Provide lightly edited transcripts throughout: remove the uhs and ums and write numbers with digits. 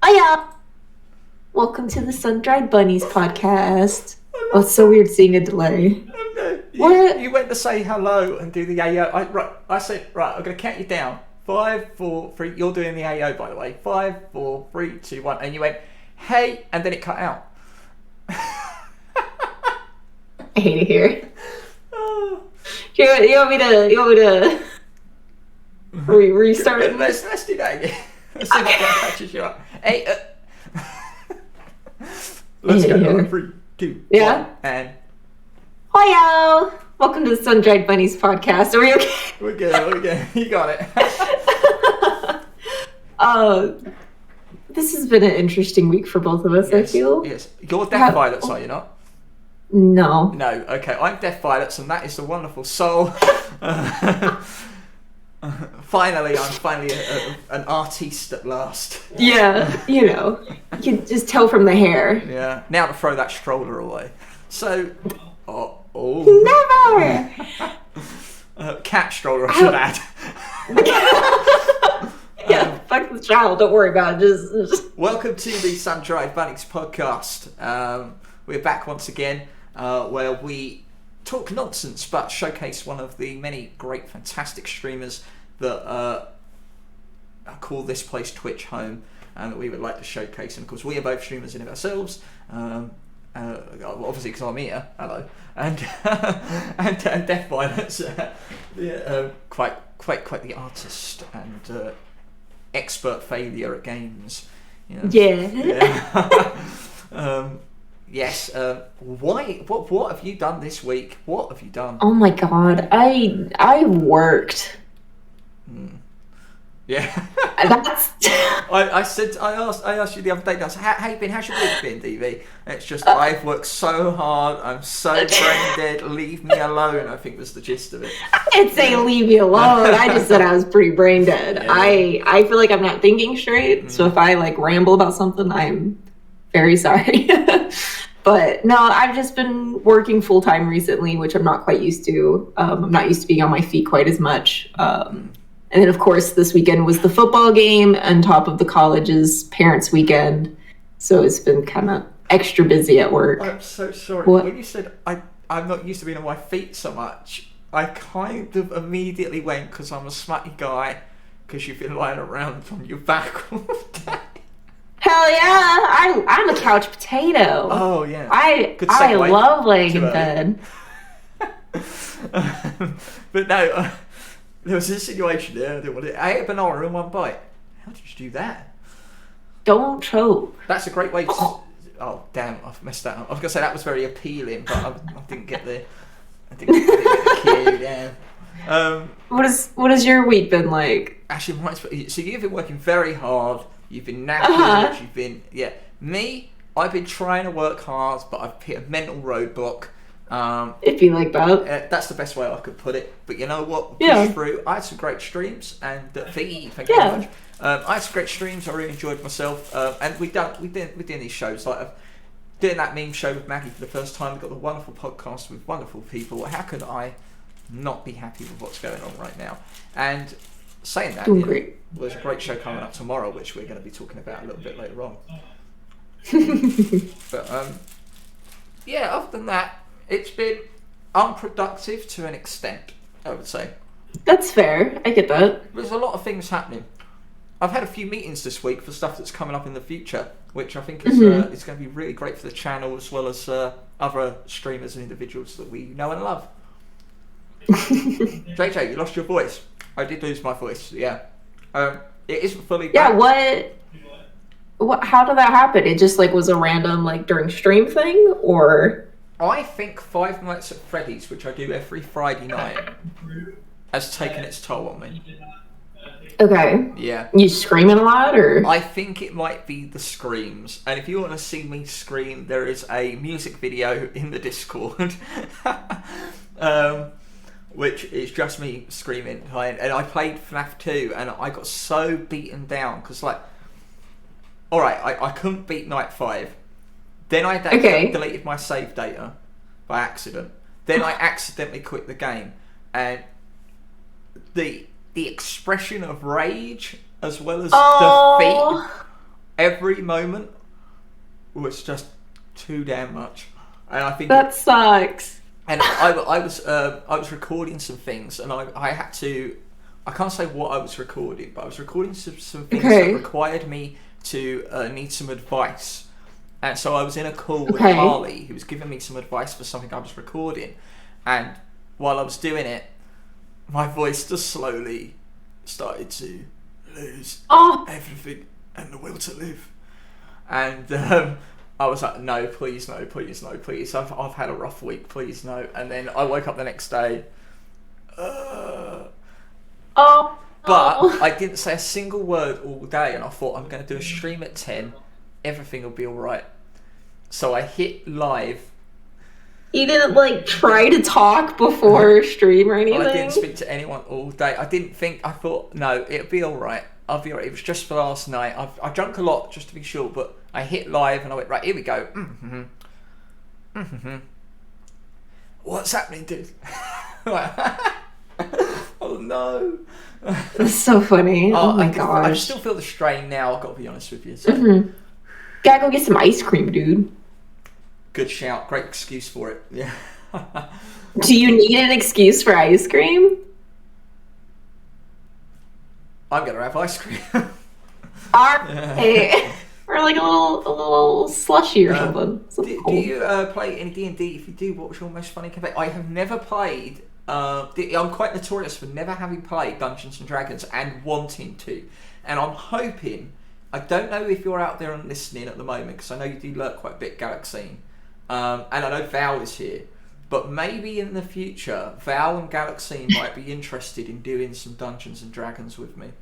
Hiya! Welcome to the Sun-Dried Bunnies Podcast. Oh, it's so weird seeing a delay. What? You went to say hello and do the AO. I said, right, I'm going to count you down. 5, 4, 3. You're doing the AO, by the way. 5, 4, 3, 2, 1. And you went, hey, and then it cut out. I hate it here. You want me to restart it? Let's do that again. Let's see if that catches you up. Hey, let's go. 3, 2, 1, and... Hiya! Welcome to the Sun-Dried Bunnies Podcast. Are we okay? We're good. You got it. This has been an interesting week for both of us, yes, I feel. Yes. You're Deaf Violets, are you not? No. No, okay. I'm Deaf Violets, and that is the wonderful soul. Finally, I'm an artiste at last. Yeah, you can just tell from the hair. Yeah. Now to throw that stroller away. So, Never! Cat stroller, I should add. Yeah, fuck the child. Don't worry about it. Just... Welcome to the Sun-Dried Bunnies Podcast. We're back once again, where we talk nonsense, but showcase one of the many great, fantastic streamers that call this place Twitch home, and that we would like to showcase. And of course, we are both streamers in of ourselves. Obviously, because I'm here. Hello, and Deaf Violets, quite the artist and expert failure at games. You know? Yeah. Yes. Why? What have you done this week? What have you done? Oh my god, I worked. Yeah. That's. I asked you the other day. I said, how you been? How's your week been, DV? And it's just I've worked so hard. I'm so brain dead. Leave me alone. I think was the gist of it. I didn't say leave me alone. I just said I was pretty brain dead. Yeah. I feel like I'm not thinking straight. So if I ramble about something, I'm very sorry. But no, I've just been working full time recently, which I'm not quite used to. I'm not used to being on my feet quite as much. And then, of course, this weekend was the football game on top of the college's parents' weekend. So it's been kind of extra busy at work. I'm so sorry. What? When you said I'm not used to being on my feet so much, I kind of immediately went, because I'm a smutty guy, because you've been lying around on your back all day. Hell yeah! I'm a couch potato. Oh, yeah. I love laying in bed. But no... There was a situation there. I ate a banana in one bite. How did you do that? Don't choke. That's a great way to... Oh, damn. I've messed that up. I was going to say that was very appealing, but I didn't get the cue. Yeah. What has your week been like? Actually, so you've been working very hard. You've been knackered. You've been... Yeah. Me, I've been trying to work hard, but I've hit a mental roadblock. If you like that. That's the best way I could put it. But you know what? Yeah. Through. I had some great streams, and thank you very much. I had some great streams. I really enjoyed myself, and we're doing these shows like doing that meme show with Maggie for the first time. We've got the wonderful podcast with wonderful people. How could I not be happy with what's going on right now? And saying that, there's a great show coming up tomorrow, which we're going to be talking about a little bit later on. But yeah, other than that. It's been unproductive to an extent, I would say. That's fair. I get that. There's a lot of things happening. I've had a few meetings this week for stuff that's coming up in the future, which I think is going to be really great for the channel as well as other streamers and individuals that we know and love. JJ, you lost your voice. I did lose my voice, yeah. It isn't fully back. Yeah, what? How did that happen? It just was a random during stream thing, or... I think Five Nights at Freddy's, which I do every Friday night, has taken its toll on me. Okay. Yeah. You screaming a lot, or? I think it might be the screams. And if you want to see me scream, there is a music video in the Discord, which is just me screaming. And I played FNAF 2, and I got so beaten down, because alright, I couldn't beat Night 5. Then I deleted my save data by accident. Then I accidentally quit the game, and the expression of rage as well as defeat every moment was just too damn much, and I think that sucks. And I was recording some things, and I had to. I can't say what I was recording, but I was recording some things that required me to need some advice. And so I was in a call with Harley, who was giving me some advice for something I was recording. And while I was doing it, my voice just slowly started to lose everything and the will to live. And I was like, no, please, no, please, no, please. I've had a rough week, please, no. And then I woke up the next day. But I didn't say a single word all day, and I thought, I'm going to do a stream at 10. Everything will be all right. So I hit live. You didn't try to talk before stream or anything? I didn't speak to anyone all day. I thought, no, it'll be all right. I'll be all right. It was just for last night. I drank a lot, just to be sure, but I hit live and I went, right, here we go. What's happening, dude? Oh no. That's so funny. Oh my gosh. I still feel the strain now, I've got to be honest with you. So. Gotta go get some ice cream, dude. Good shout. Great excuse for it. Yeah. Do you need an excuse for ice cream? I'm gonna have ice cream. Or like a little slushy or something. Do you play any D&D? If you do, what was your most funny campaign? I have never played. I'm quite notorious for never having played Dungeons and Dragons and wanting to. And I'm hoping. I don't know if you're out there and listening at the moment, because I know you do lurk quite a bit, Galaxine. And I know Val is here. But maybe in the future, Val and Galaxine might be interested in doing some Dungeons and Dragons with me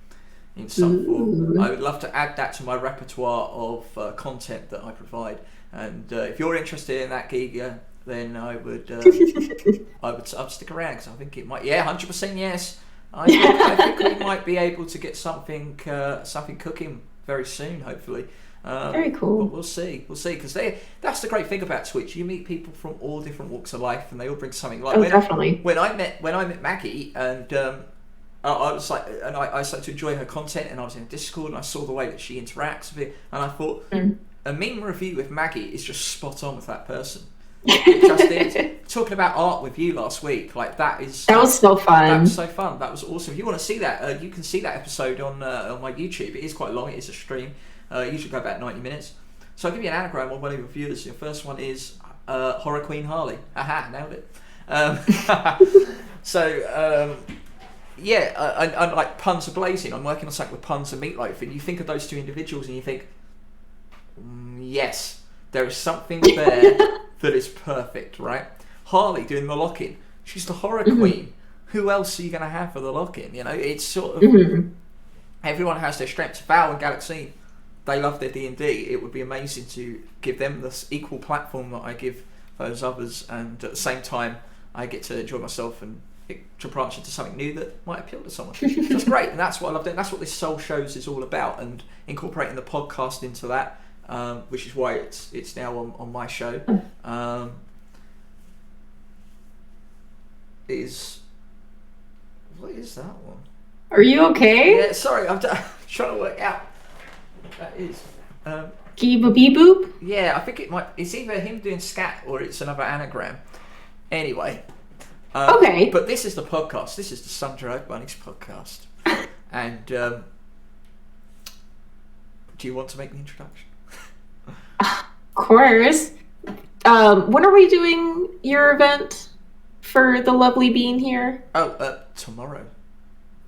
in some form. I would love to add that to my repertoire of content that I provide. And if you're interested in that, Giga, then I would I'd stick around, because I think it might. Yeah, 100% yes. I think we might be able to get something cooking very soon, hopefully. Very cool. But we'll see, because that's the great thing about Twitch. You meet people from all different walks of life, and they all bring something. Definitely. When I met Maggie, and I was like, and I started to enjoy her content, and I was in Discord, and I saw the way that she interacts with it, and I thought a meme review with Maggie is just spot on with that person. It just is. Talking about art with you last week, that was so fun. That was so fun. That was awesome. If you want to see that, you can see that episode on my YouTube. It is quite long. It is a stream. Usually go about 90 minutes. So I'll give you an anagram on one of your viewers. Your first one is Horror Queen Harley. Aha, nailed it. And like puns are blazing. I'm working on something with puns and meatloaf, and you think of those two individuals, and you think, yes, there is something there that is perfect, right? Harley doing the lock-in. She's the horror queen. Who else are you going to have for the lock-in? It's sort of everyone has their strengths. Val and Galaxine, they love their D&D. It would be amazing to give them this equal platform that I give those others, and at the same time, I get to enjoy myself and to branch into something new that might appeal to someone. So that's great, and that's what I love doing. That's what this Soul Shows is all about, and incorporating the podcast into that, which is why it's now on my show. What is that one? Are you okay? Yeah, sorry, I'm trying to work out what that is. Boop? Yeah, I think it's either him doing scat or it's another anagram. Anyway. Okay. But this is the podcast. This is the Sun-Dried Bunnies Podcast. And do you want to make the introduction? Of course. When are we doing your event for the lovely being here? Tomorrow.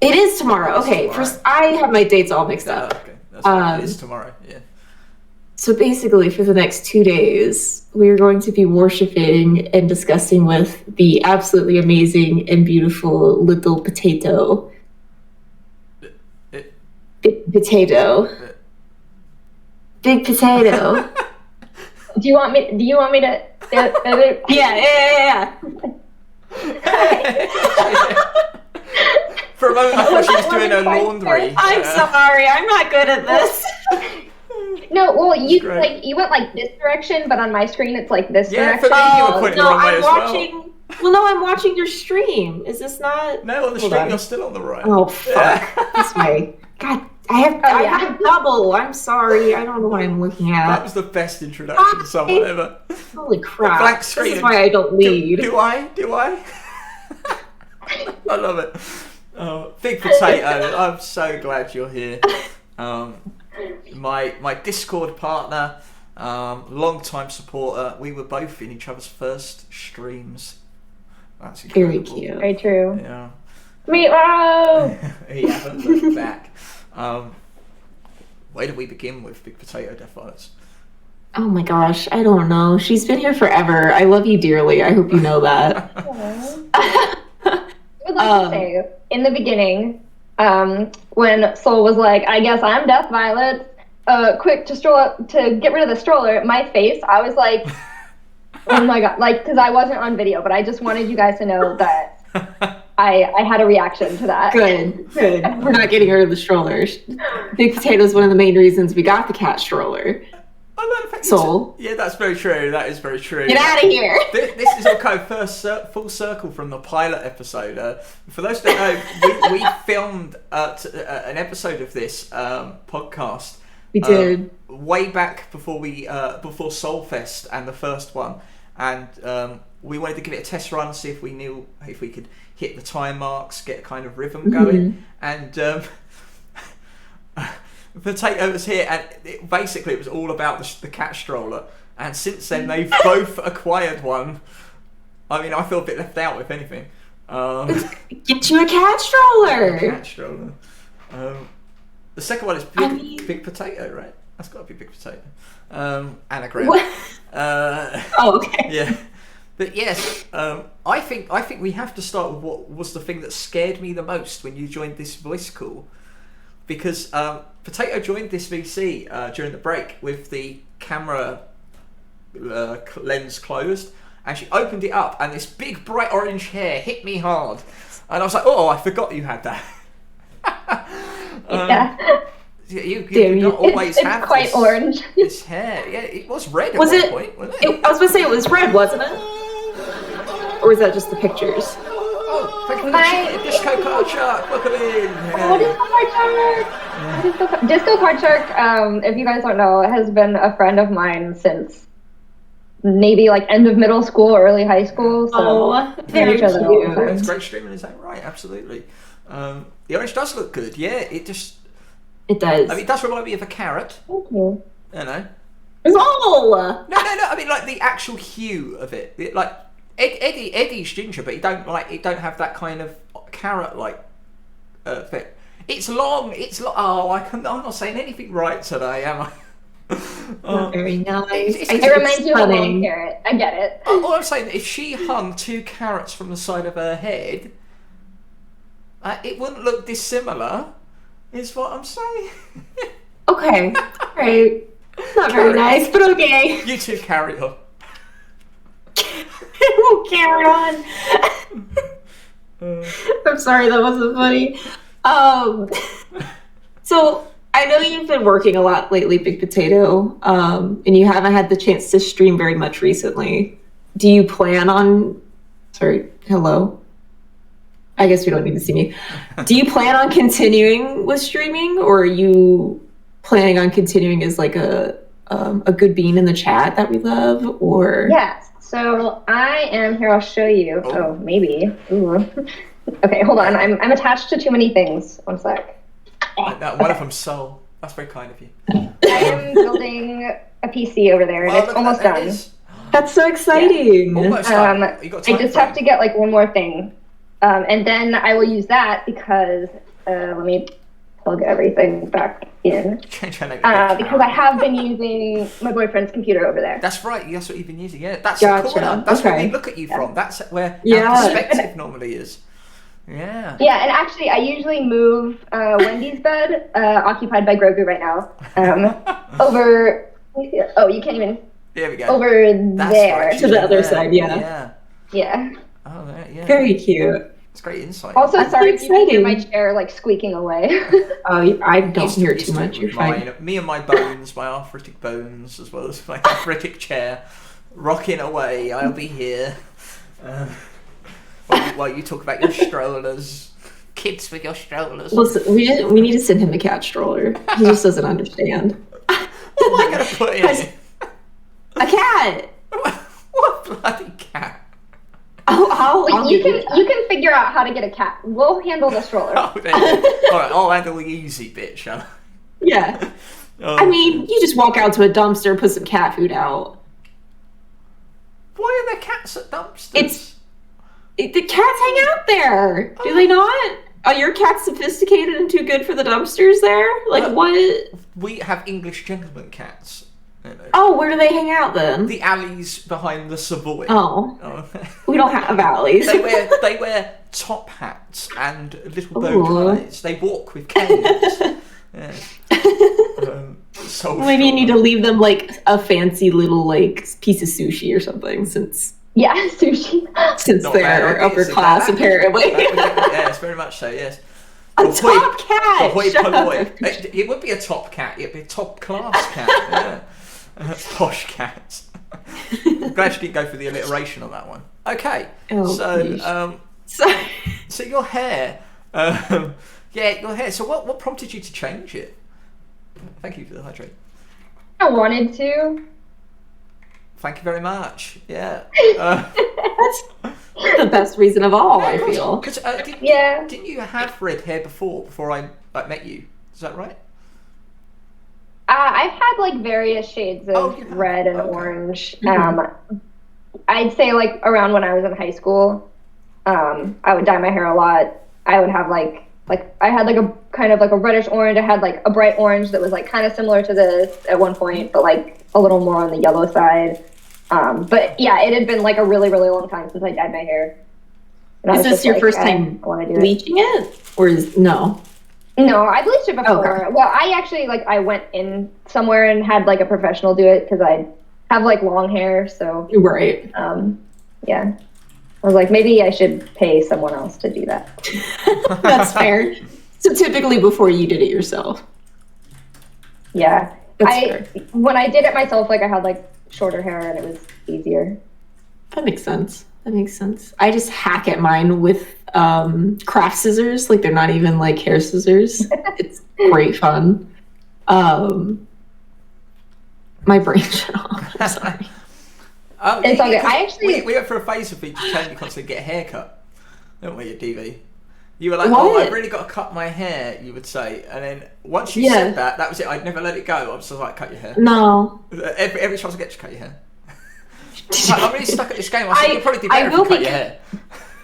It is tomorrow. Okay. Tomorrow. I have my dates all mixed up. Okay. That's right. It is tomorrow. Yeah. So basically, for the next 2 days, we are going to be worshiping and discussing with the absolutely amazing and beautiful little potato. Big potato. Big potato. Do you want me to? Yeah. For a moment, I thought she was doing her laundry. I'm sorry, I'm not good at this. No, well, you went this direction, but on my screen it's this direction. Yeah, for me, you were pointing the wrong way as well. Well, no, I'm watching your stream. Is this not? No, on the stream you're still on the right. Oh, fuck. This way. God I have double. I'm sorry. I don't know what I'm looking at. That was the best introduction to someone ever. Holy crap. Blank screen. This is why I don't lead. Do I? I love it. Big Potato, I'm so glad you're here. My Discord partner, long-time supporter. We were both in each other's first streams. That's incredible. Very cute. Very true. Yeah. Meatloaf! He hasn't looked back. Where do we begin with Big Potato Death Violets? Oh my gosh, I don't know. She's been here forever. I love you dearly. I hope you know that. I would like to say, in the beginning, when Sol was like, I guess I'm Death Violet, quick to stroll up to get rid of the stroller, my face, I was like, oh my god, like, because I wasn't on video, but I just wanted you guys to know that I had a reaction to that. Good. We're not getting rid of the strollers. Big Potato is one of the main reasons we got the cat stroller. Sol. Yeah, that's very true. That is very true. Get out of here. This is all kind of full circle from the pilot episode. For those that know, we filmed an episode of this podcast. We did way back before before Soulfest and the first one, and we wanted to give it a test run, see if we could hit the time marks, get a kind of rhythm going, and. Potato was here, and it was all about the cat stroller. And since then, they've both acquired one. I mean, I feel a bit left out, if anything. Get you a cat stroller. The second one is Big Potato, right? That's got to be Big Potato. Anagram. Okay. Yeah, but yes, I think we have to start with what was the thing that scared me the most when you joined this voice call. Because Potato joined this VC during the break with the camera lens closed, and she opened it up, and this big bright orange hair hit me hard, and I was like, "Oh, I forgot you had that." You don't always have it's quite orange. This hair, yeah, it was red at one point, wasn't it? I was going to say it was red, wasn't it? Or was that just the pictures? Disco Card Shark, look at it. Disco Card Shark, if you guys don't know, has been a friend of mine since maybe like end of middle school or early high school. So very cute. It's great streaming, is that right? Absolutely. The orange does look good. Yeah, it does. I mean, it does remind me of a carrot. Thank you. You know. No. I mean, like the actual hue of it. Like Eddie's ginger, but it don't have that kind of carrot-like fit. It's long. Oh, I'm not saying anything right today, am I? Very nice. It reminds you of a long carrot. I get it. All I'm saying, if she hung 2 carrots from the side of her head, it wouldn't look dissimilar. Is what I'm saying. Okay. All right. Not very nice, but okay. You two carry on. We'll carry on. I'm sorry, that wasn't funny. So I know you've been working a lot lately, Big Potato, and you haven't had the chance to stream very much recently. Do you plan on... Sorry, hello? I guess we don't need to see me. Do you plan on continuing with streaming, or are you planning on continuing as like a good bean in the chat that we love, or... Yes. So I am here. I'll show you. Oh, maybe. Ooh. Okay, hold on. I'm attached to too many things. One sec. One of them's Soul. That's very kind of you. I am building a PC over there, and it's almost done. That's so exciting. Yeah. Almost done. I just have to get like one more thing, and then I will use that because let me plug everything back in. Because I have been using my boyfriend's computer over there. That's right. That's what you've been using. Yeah, that's gotcha. Cool. That's where we look at you from. That's where our perspective normally is. Yeah. Yeah, and actually, I usually move Wendy's bed, occupied by Grogu right now, over. Oh, you can't even. There we go. Over that's there right. To the other side. Yeah. Oh, yeah. Very cute. It's great insight. Also, That's sorry if so you hear my chair like squeaking away. Oh, I don't hear too much. You're fine. Me and my bones, my arthritic bones, as well as my arthritic chair, rocking away. I'll be here. While you talk about your strollers, kids with your strollers. Listen, we need to send him a cat stroller. He just doesn't understand. What am I going to put in? A cat. What bloody cat? You can figure out how to get a cat. We'll handle the stroller. Oh, there you go. All right, I'll handle the easy bit, shall I? Yeah. Oh. I mean, you just walk out to a dumpster, put some cat food out. Why are there cats at dumpsters? The cats hang out there. Do they not? Are your cats sophisticated and too good for the dumpsters there? Like, what? We have English gentleman cats. Oh, where do they hang out then? The alleys behind the Savoy. Oh. We don't have alleys. They wear top hats and little bow ties. They walk with canes. Yeah. Maybe you need to leave them like a fancy little like piece of sushi or something since sushi. Since they're upper class apparently. Yes, very much so, yes. Top cat! It would be a top cat, it'd be a top class cat, yeah. Posh cats. I'm glad you didn't go for the alliteration on that one. Okay, so your hair, your hair. So what prompted you to change it? Thank you for the hydrate. I wanted to. Thank you very much. Yeah. That's the best reason of all, I feel. Because didn't you have red hair before I met you? Is that right? I've had like various shades of red and orange. I'd say like around when I was in high school, I would dye my hair a lot. I would have like I had like a kind of like a reddish orange. I had like a bright orange that was like kind of similar to this at one point, but like a little more on the yellow side. But yeah, it had been like a really, really long time since I dyed my hair. Is this your first time bleaching it? Or no? No, I bleached it before. Okay. Well, I actually I went in somewhere and had like a professional do it because I have like long hair. So right. Yeah. I was like, maybe I should pay someone else to do that. That's fair. So typically before you did it yourself. Yeah. When I did it myself, like I had like shorter hair and it was easier. That makes sense. I just hack at mine with craft scissors. Like they're not even like hair scissors. It's great fun. My brain shut off. I'm sorry. It's okay. We went for a phase of just telling you constantly get a haircut, don't we, at DV? You were like, I've really got to cut my hair, you would say. And then once you said that was it. I'd never let it go. I was just like, cut your hair. No. Every chance I get to cut your hair. I'm really stuck at this game. I think you'll probably do better if you cut your hair.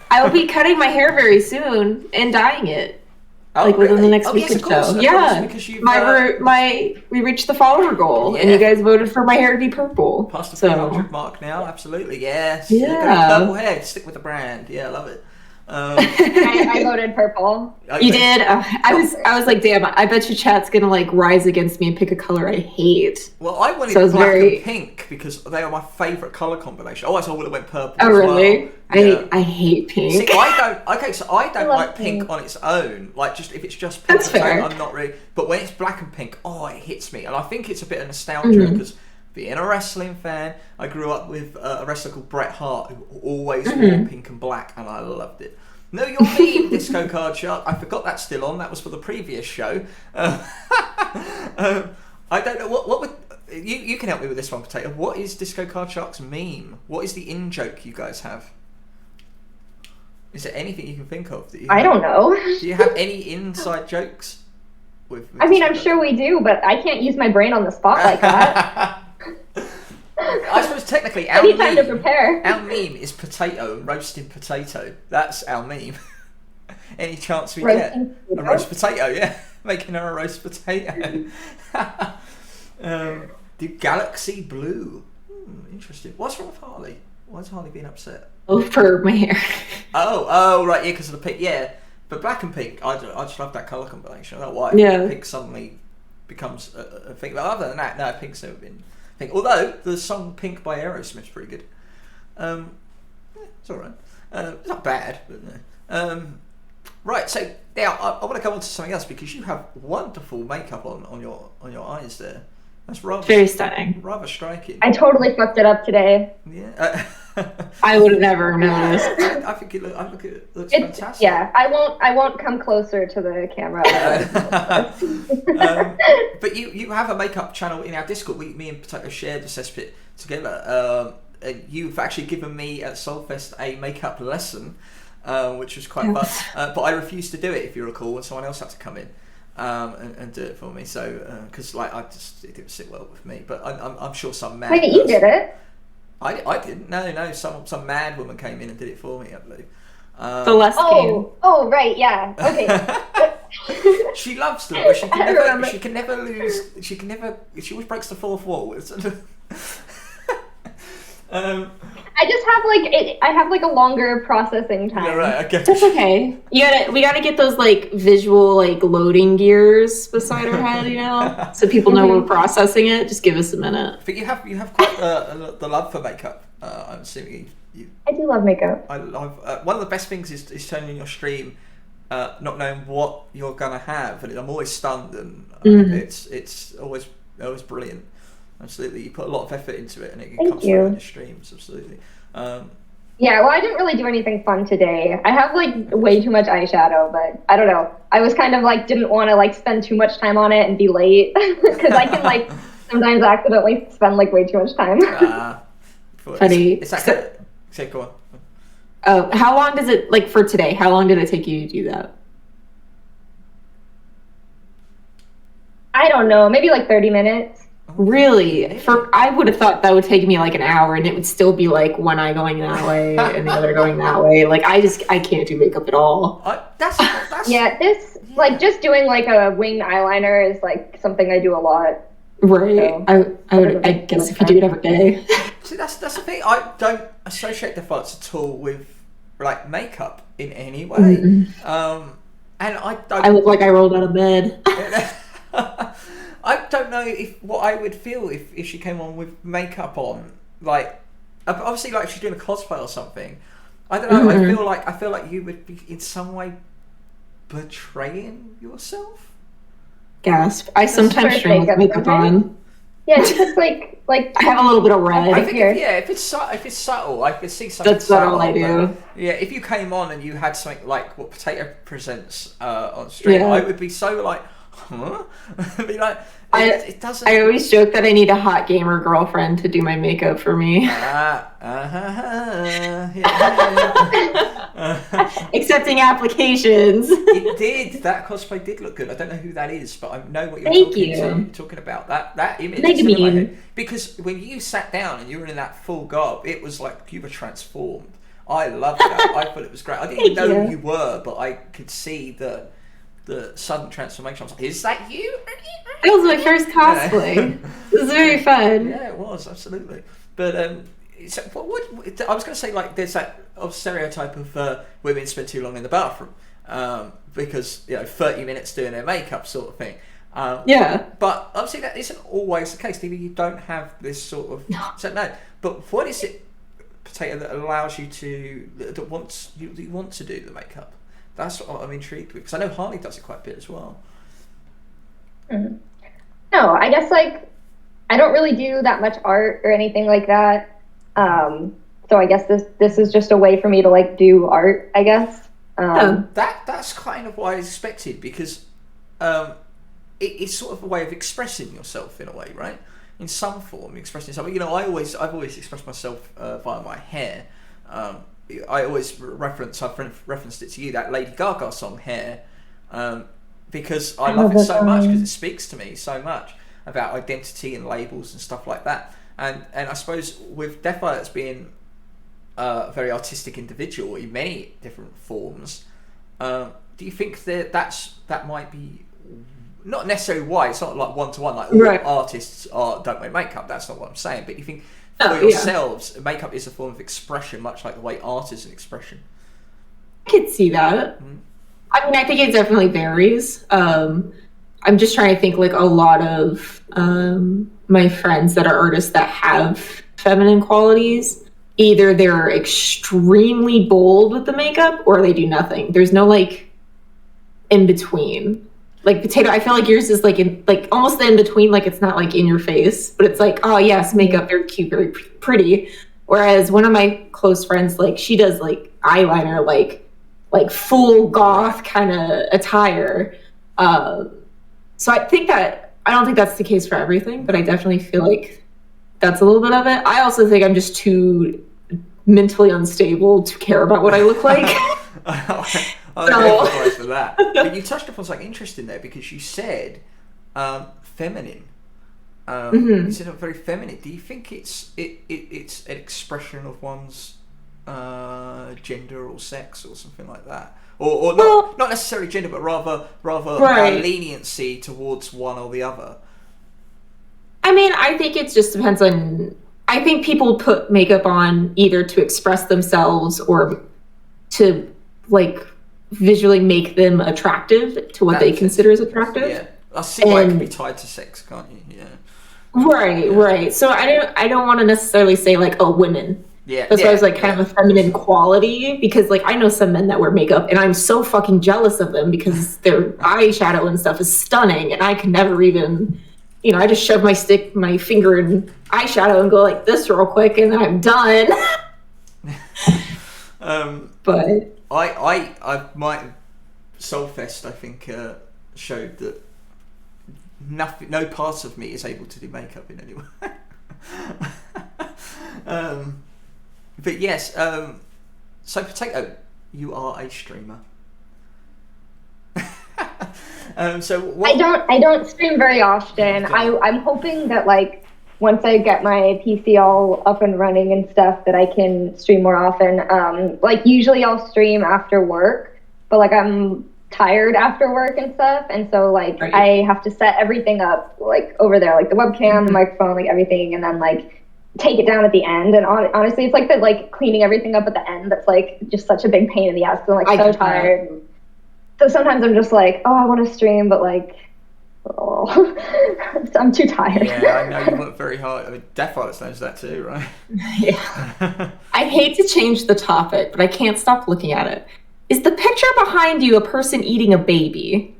I will be cutting my hair very soon and dyeing it. Within the next week or so. Yeah. Because we reached the follower goal and you guys voted for my hair to be purple. Past the 300 mark now, absolutely. Yes. Yeah. Purple hair, stick with the brand. Yeah, I love it. I voted purple. You did? I was like, damn, I bet you chat's gonna like rise against me and pick a color I hate. Well, I wanted black and pink because they are my favourite colour combination. Oh, I would have went purple. Oh, really? Well. Yeah. I hate pink. See, I don't like pink on its own. Like, just if it's just pink, that's fair. I'm not really. But when it's black and pink, it hits me, and I think it's a bit of nostalgia because. Being a wrestling fan, I grew up with a wrestler called Bret Hart who always wore pink and black, and I loved it. Know your meme, Disco Card Shark. I forgot that's still on. That was for the previous show. I don't know what would you can help me with this one, Potato. What is Disco Card Shark's meme? What is the in joke you guys have? Is there anything you can think of that I don't know. Do you have any inside jokes? With I mean, I'm sure we do, but I can't use my brain on the spot like that. I suppose technically our time to prepare. Our meme is potato, roasted potato. That's our meme. Any chance we get a roast potato? Yeah, making her a roast potato. The Galaxy Blue. Interesting. What's wrong with Harley? Why is Harley being upset? For my hair. Oh, right, yeah, because of the pink. Yeah, but black and pink, I just love that colour combination. I don't know why pink suddenly becomes a thing. But other than that, no, pink's never been pink. Although the song "Pink" by Aerosmith's pretty good. It's all right. It's not bad, but no. Right, so now I want to go on to something else because you have wonderful makeup on your eyes there. That's rather very stunning. Rather striking. I totally fucked it up today. Yeah. I would have never noticed. I think it looks fantastic. Yeah, I won't come closer to the camera. But you have a makeup channel in our Discord. Me and Potato shared the cesspit together. You've actually given me at Solfest a makeup lesson, which was quite fun. But I refused to do it, if you recall, when someone else had to come in and do it for me. So because it didn't sit well with me. But I'm sure some mad. Wait, you did it? I didn't. No. Some mad woman came in and did it for me, I believe. Celeste came. Oh, right, yeah. Okay. She loves them, but she can never lose. She always breaks the fourth wall. I have like a longer processing time. Yeah, right. Okay. That's okay. We gotta get those like visual like loading gears beside our head, you know, so people know we're processing it. Just give us a minute. But you have quite the love for makeup. I'm assuming you. I do love makeup. I love one of the best things is turning your stream, not knowing what you're gonna have, and I'm always stunned, and it's always brilliant. Absolutely, you put a lot of effort into it, and it comes through in your streams. Absolutely. Yeah, well, I didn't really do anything fun today. I have like way too much eyeshadow, but I don't know. I was kind of like didn't want to like spend too much time on it and be late because I can like sometimes accidentally spend like way too much time. Funny. Say, go on. Oh, how long does it like for today? How long did it take you to do that? I don't know, maybe like 30 minutes. Really? I would have thought that would take me like an hour, and it would still be like one eye going that way and the other going that way. Like I can't do makeup at all. That's yeah. Like just doing like a winged eyeliner is like something I do a lot. Right. So, I guess if you do it every day. See, that's the thing. I don't associate the thoughts at all with like makeup in any way. And I look like I rolled out of bed. I don't know what I would feel if she came on with makeup on. Like, obviously, like if she's doing a cosplay or something. I don't know. I feel like you would be in some way betraying yourself. Gasp! I sometimes stream with makeup on. Yeah, just like I have a little bit of red. I think if it's subtle, I could see something. That's all I do. Yeah, if you came on and you had something like what Potato presents on stream, I would be so like. Huh? Be like, it doesn't. I always joke that I need a hot gamer girlfriend to do my makeup for me. Accepting applications. It did. That cosplay did look good. I don't know who that is, but I know what you're talking about. That image is in my head. Because when you sat down and you were in that full garb, it was like you were transformed. I loved that. I thought it was great. I didn't even know who you were, but I could see the sudden transformation. I was like, is that you? It was my first cosplay. It was very fun. Yeah, it was, absolutely. But I was going to say, like, there's that stereotype of women spend too long in the bathroom because, 30 minutes doing their makeup sort of thing. But obviously that isn't always the case. You don't have this sort of... No. But what is it, Potato, that allows you to... that you want to do the makeup? That's what I'm intrigued with, because I know Harley does it quite a bit as well. No, I guess like I don't really do that much art or anything like that. So I guess this is just a way for me to like do art, I guess. That's kind of what I expected, because it's sort of a way of expressing yourself in a way, right? In some form, expressing yourself. I've always expressed myself via my hair. I've referenced it to you, that Lady Gaga song Hair, because I love it so much, because it speaks to me so much about identity and labels and stuff like that. And I suppose with Death Violet's being a very artistic individual in many different forms, do you think that might be not necessarily why? It's not like one-to-one, like all artists don't wear makeup. That's not what I'm saying. But you think for yourselves, makeup is a form of expression, much like the way art is an expression. I could see that. I mean, I think it definitely varies. I'm just trying to think, like, a lot of my friends that are artists that have feminine qualities, either they're extremely bold with the makeup or they do nothing. There's no, like, in between. Like, Potato, I feel like yours is like almost the in between. Like, it's not like in your face, but it's like, oh yes, makeup, very cute, very pretty, Whereas one of my close friends, like she does like eyeliner, like full goth kind of attire. So I don't think that's the case for everything, but I definitely feel like that's a little bit of it. I also think I'm just too mentally unstable to care about what I look like. I apologize for that. But you touched upon something interesting there because you said feminine. You said very feminine. Do you think it's an expression of one's gender or sex or something like that? Or not necessarily gender, but rather leniency towards one or the other? I mean, I think it just depends on... I think people put makeup on either to express themselves or to, like, visually make them attractive to what they consider as attractive. Yeah. I see why it can be tied to sex, can't you? Yeah. Right. So I don't want to necessarily say, like, women. Yeah. That's why I was like kind of a feminine quality, because like I know some men that wear makeup and I'm so fucking jealous of them because their eyeshadow and stuff is stunning and I can never even, I just shove my finger in eyeshadow and go like this real quick and then I'm done. But I my Soulfest I think showed that no part of me is able to do makeup in any way. But yes, so Potato, you are a streamer. So what... I don't stream very often. I'm hoping that like once I get my PC all up and running and stuff that I can stream more often. Like usually I'll stream after work, but like I'm tired after work and stuff, and so like I have to set everything up like over there, like the webcam, the microphone, like everything, and then like take it down at the end. And honestly, it's like the like cleaning everything up at the end that's like just such a big pain in the ass because I'm like so tired. So sometimes I'm just like, I want to stream, but like, I'm too tired. Yeah, I know you work very hard. I mean, Death Artist knows that too, right? Yeah. I hate to change the topic, but I can't stop looking at it. Is the picture behind you a person eating a baby?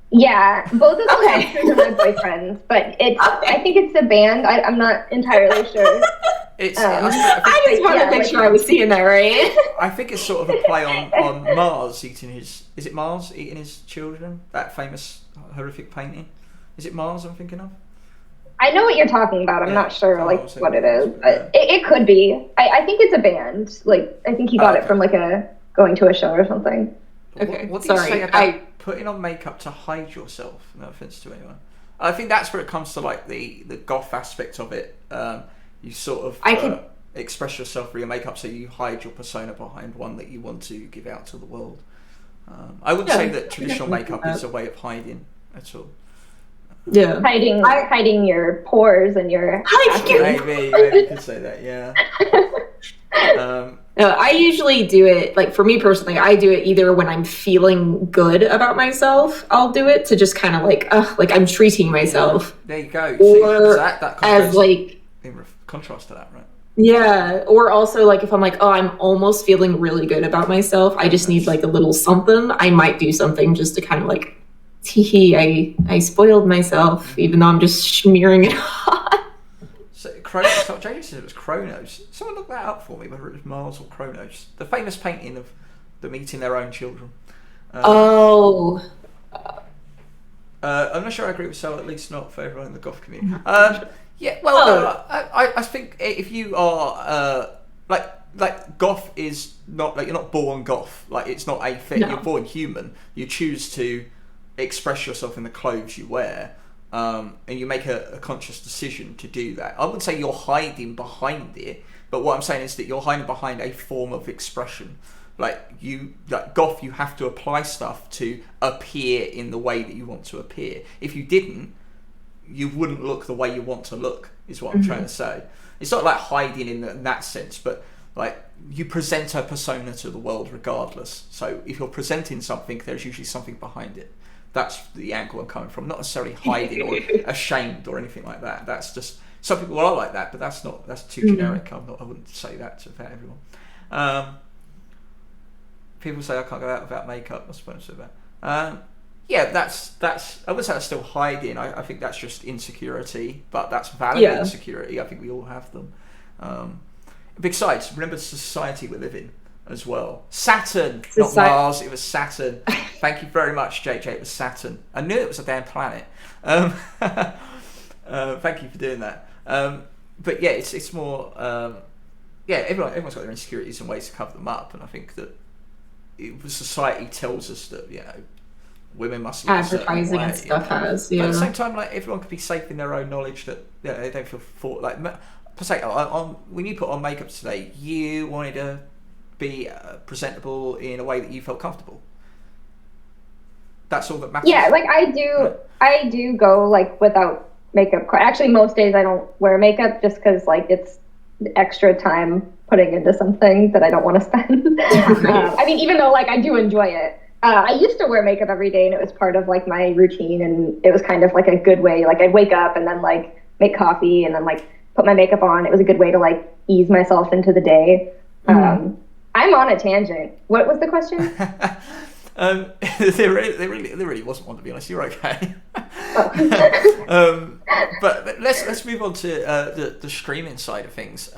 Yeah, both of those pictures are my boyfriends, but I think it's a band. I'm not entirely sure. I just wanted to make sure I was seeing that right. I think it's sort of a play on Mars eating his... Is it Mars eating his children? That famous horrific painting? Is it Mars I'm thinking of? I know what you're talking about. I'm not sure like what it is. But it could be. I think it's a band. Like I think he got it from like going to a show or something. Okay, what do you say about putting on makeup to hide yourself? No offense to anyone. I think that's where it comes to like the goth aspect of it. You sort of express yourself through your makeup, so you hide your persona behind one that you want to give out to the world. I wouldn't say that traditional makeup is a way of hiding at all. Yeah, hiding your pores and your... Maybe you could say that, yeah. No, I usually do it, like for me personally, I do it either when I'm feeling good about myself, I'll do it to just kind of like I'm treating myself. There you go. Or that as like... in contrast to that, right? Yeah, or also like if I'm like, I'm almost feeling really good about myself, I just need like a little something, I might do something just to kind of like, I spoiled myself, even though I'm just smearing it on. So Jamie said it was Kronos. Someone look that up for me, whether it was Mars or Kronos. The famous painting of them eating their own children. I'm not sure I agree with Sal, at least not for everyone in the goth community. Yeah, well, I think if you are like goth is not like you're not born goth. Like it's not a thing. No. You're born human. You choose to express yourself in the clothes you wear, and you make a conscious decision to do that. I wouldn't say you're hiding behind it, but what I'm saying is that you're hiding behind a form of expression. Like goth, you have to apply stuff to appear in the way that you want to appear. If you didn't, you wouldn't look the way you want to look, is what I'm trying to say. It's not like hiding in that sense, but like you present a persona to the world regardless. So if you're presenting something, there's usually something behind it. That's the angle I'm coming from. Not necessarily hiding or ashamed or anything like that. That's just, some people are like that, but that's too generic. I wouldn't say that about everyone. People say I can't go out without makeup. I suppose so that. Yeah, that's. I wouldn't say that's still hiding. I think that's just insecurity, but that's valid insecurity. I think we all have them. Besides, remember the society we live in as well. Saturn, not Mars. It was Saturn. Thank you very much, JJ. It was Saturn. I knew it was a damn planet. Thank you for doing that. But yeah, it's more. Everyone's got their insecurities and ways to cover them up, and I think that society tells us that women must look advertising and stuff has. Yeah. But at the same time, like everyone could be safe in their own knowledge that they don't feel like. Per se, when you put on makeup today, you wanted to be presentable in a way that you felt comfortable. That's all that matters. Yeah, like I do go like without makeup. Actually, most days I don't wear makeup just because like it's extra time putting into something that I don't want to spend. I mean, even though like I do enjoy it. I used to wear makeup every day, and it was part of like my routine, and it was kind of like a good way. Like I'd wake up and then like make coffee and then like put my makeup on. It was a good way to like ease myself into the day. I'm on a tangent. What was the question? There really wasn't one, to be honest. You're okay. But let's move on to the streaming side of things,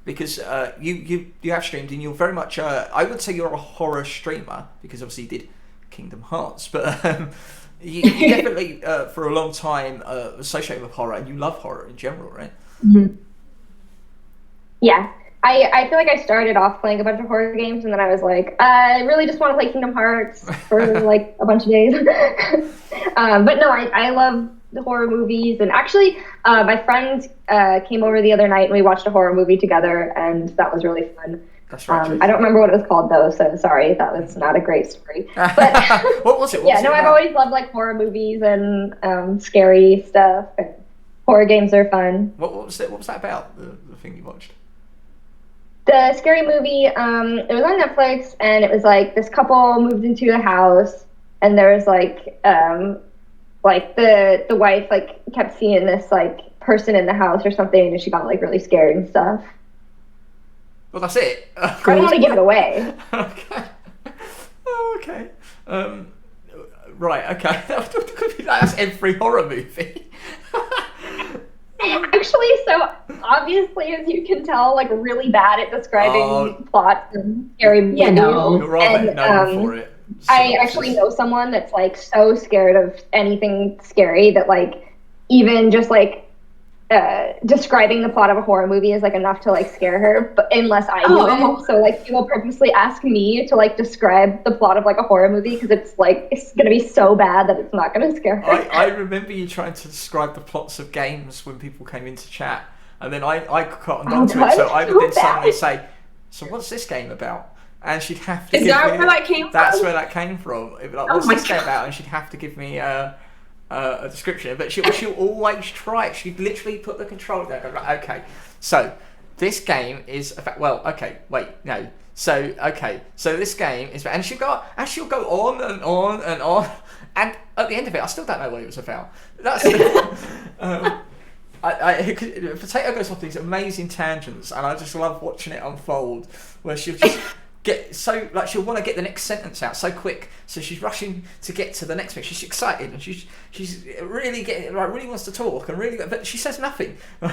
because you have streamed and you're very much I would say you're a horror streamer, because obviously you did Kingdom Hearts, but you definitely for a long time associated with horror, and you love horror in general, right? Mm-hmm. Yeah. I feel like I started off playing a bunch of horror games, and then I was like, I really just want to play Kingdom Hearts for like a bunch of days. But no, I love the horror movies, and actually my friend came over the other night and we watched a horror movie together, and that was really fun. That's right. I don't remember what it was called though, so sorry, that was not a great story. But what was it? I've always loved like horror movies and scary stuff, and horror games are fun. What was it? What was that about? The thing you watched? The scary movie, it was on Netflix, and it was like this couple moved into a house, and there was like the wife like kept seeing this like person in the house or something, and she got like really scared and stuff. Well, that's it. I don't want to give it away. Okay. Oh, okay. Right. Okay. That's every horror movie. Actually, so obviously, as you can tell, like really bad at describing plots and scary movies. Yeah, no. You're rather known for it. I actually know someone that's like so scared of anything scary that like even just like describing the plot of a horror movie is like enough to like scare her, but unless I do it. So like she will purposely ask me to like describe the plot of like a horror movie because it's like it's gonna be so bad that it's not gonna scare her. I remember you trying to describe the plots of games when people came into chat, and then I cottoned onto it, so I would then suddenly say, "So what's this game about?" And she'd have to. Is that where that came from? That's where that came from. It'd be like, what's this game about? And she'd have to give me a description, but she'll always try it. She'd literally put the controller down and go, right, okay, so this game is so this game is, and she'll go on and on and on, and at the end of it I still don't know what it was about. That's Potato goes off these amazing tangents, and I just love watching it unfold, where she'll just get so like she'll want to get the next sentence out so quick, so she's rushing to get to the next bit. She's excited and she's really getting like really wants to talk and really, but she says nothing. I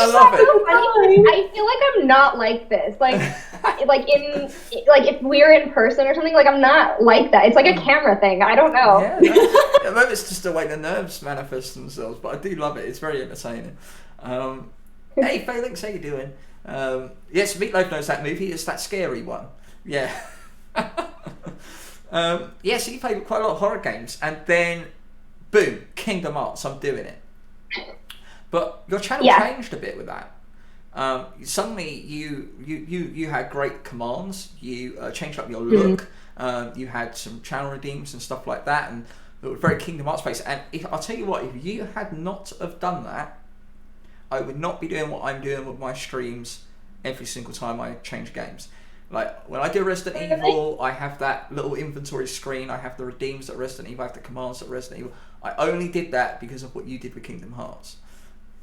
love it. I feel like I'm not like this. Like if we're in person or something, like I'm not like that. It's like a camera thing. I don't know. Yeah, maybe it's just the way the nerves manifest themselves, but I do love it. It's very entertaining. Hey Felix, how you doing? Yes, Meatloaf knows that movie. It's that scary one. Yeah. So you played quite a lot of horror games, and then boom, Kingdom Hearts. I'm doing it. But your channel changed a bit with that. Suddenly, you had great commands. You changed up your look. You had some channel redeems and stuff like that, and it was very Kingdom Hearts based. And I'll tell you what, if you had not have done that, I would not be doing what I'm doing with my streams every single time I change games. Like when I do Resident Evil, I have that little inventory screen. I have the redeems at Resident Evil. I have the commands at Resident Evil. I only did that because of what you did with Kingdom Hearts.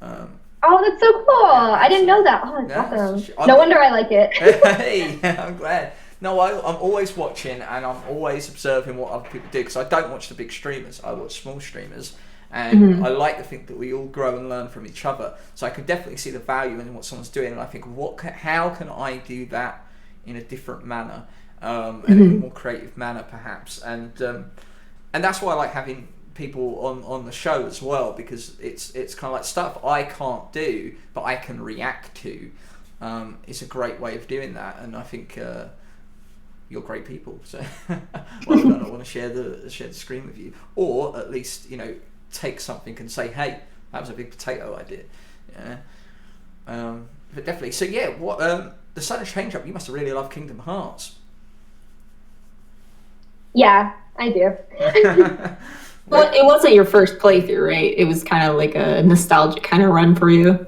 Oh, that's so cool! I didn't know that. Oh, that's awesome. No wonder I like it. Hey, I'm glad. No, I'm always watching and I'm always observing what other people do, because I don't watch the big streamers. I watch small streamers, And I like to think that we all grow and learn from each other. So I can definitely see the value in what someone's doing, and I think, how can I do that in a different manner, and in a more creative manner, perhaps. And that's why I like having people on the show as well, because it's kind of like stuff I can't do, but I can react to. It's a great way of doing that, and I think you're great people. So well done. I want to share the screen with you, or at least take something and say, hey, that was a big potato I did. Yeah. But definitely. So yeah, what the sudden change up? You must have really loved Kingdom Hearts. Yeah, I do. Well, it wasn't your first playthrough, right? It was kind of like a nostalgic kind of run for you.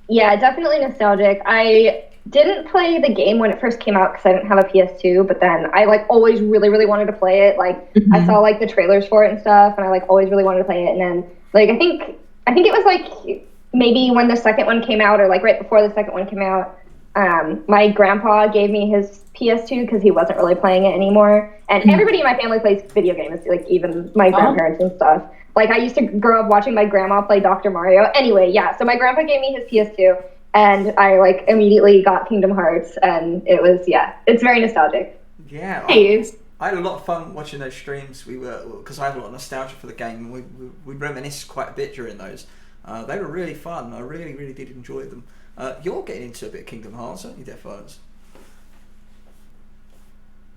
Yeah, definitely nostalgic. I didn't play the game when it first came out because I didn't have a PS2, but then I always really, really wanted to play it. I saw the trailers for it and stuff, and I always really wanted to play it. And then I think it was maybe when the second one came out, or right before the second one came out. My grandpa gave me his PS2 because he wasn't really playing it anymore. And everybody in my family plays video games, even my grandparents and stuff. I used to grow up watching my grandma play Dr. Mario. Anyway, yeah, so my grandpa gave me his PS2, and I immediately got Kingdom Hearts, and it was, it's very nostalgic. Yeah. Nice. I had a lot of fun watching those streams. Because I have a lot of nostalgia for the game, and we reminisced quite a bit during those. They were really fun. I really, really did enjoy them. You're getting into a bit of Kingdom Hearts, aren't you, Death Violence?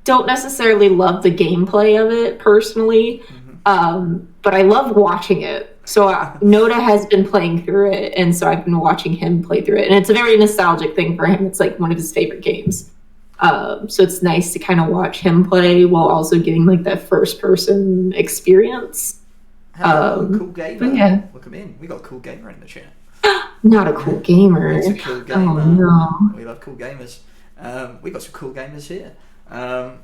Don't necessarily love the gameplay of it personally, but I love watching it. So Noda has been playing through it, and so I've been watching him play through it, and it's a very nostalgic thing for him. It's one of his favorite games. So it's nice to kind of watch him play while also getting that first person experience. Cool gamer. Yeah. Welcome in. We got a cool gamer in the chat. Not a cool gamer. It's a cool gamer. Oh no. We love cool gamers. We got some cool gamers here. Phalanx,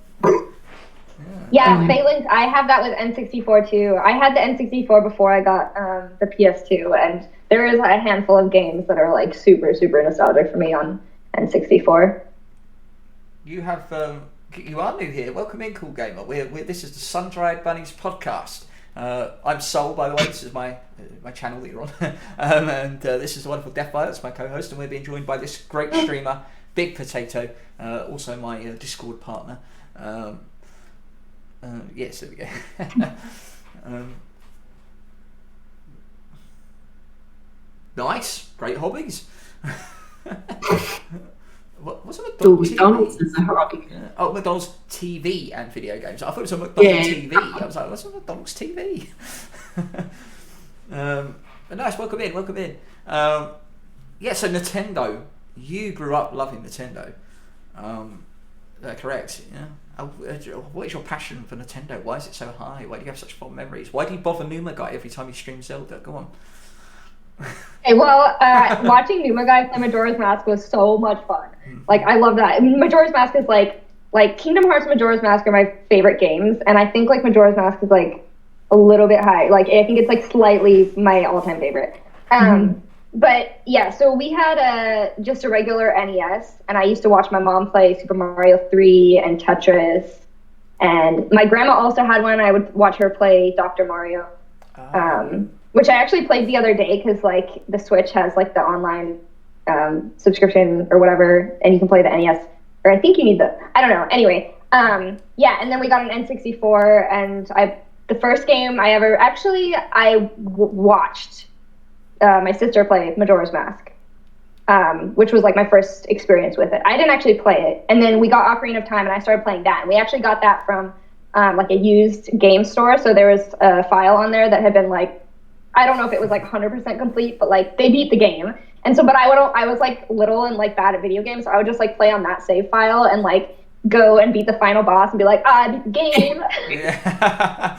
I have that with N64 too. I had the N64 before I got the PS2, and there is a handful of games that are super, super nostalgic for me on N64. You have you are new here. Welcome in, cool gamer. This is the Sun-Dried Bunnies Podcast. I'm Sol, by the way. This is my channel that you're on, and this is the wonderful Death Violence, my co-host, and we're being joined by this great streamer, Big Potato, also my Discord partner. Yes, there we go. Nice, great hobbies. What's a McDonald's TV? McDonald's is a hobby. Yeah. Oh, McDonald's TV and video games. I thought it was a McDonald's TV. I was like, what's a McDonald's TV? But nice, welcome in. So Nintendo. You grew up loving Nintendo. Correct, yeah. What is your passion for Nintendo? Why is it so high? Why do you have such fond memories? Why do you bother Numa Guy every time you stream Zelda? Go on. Hey, well, watching Numa Guy play Majora's Mask was so much fun. I love that. Majora's Mask is Kingdom Hearts and Majora's Mask are my favorite games, and I think Majora's Mask is a little bit high. I think it's slightly my all-time favorite. But yeah, so we had just a regular NES, and I used to watch my mom play Super Mario 3 and Tetris, and my grandma also had one. I would watch her play Dr. Mario, which I actually played the other day because the Switch has the online subscription or whatever, and you can play the NES, or I think you need I don't know. Anyway, and then we got an N64, and the first game I ever I watched my sister play Majora's Mask, which was my first experience with it. I didn't actually play it, and then we got Ocarina of Time, and I started playing that, and we actually got that from a used game store. So there was a file on there that had been I don't know if it was 100% complete, but they beat the game. And so, but I was little and bad at video games, so I would just play on that save file and go and beat the final boss and be I beat the game. Yeah.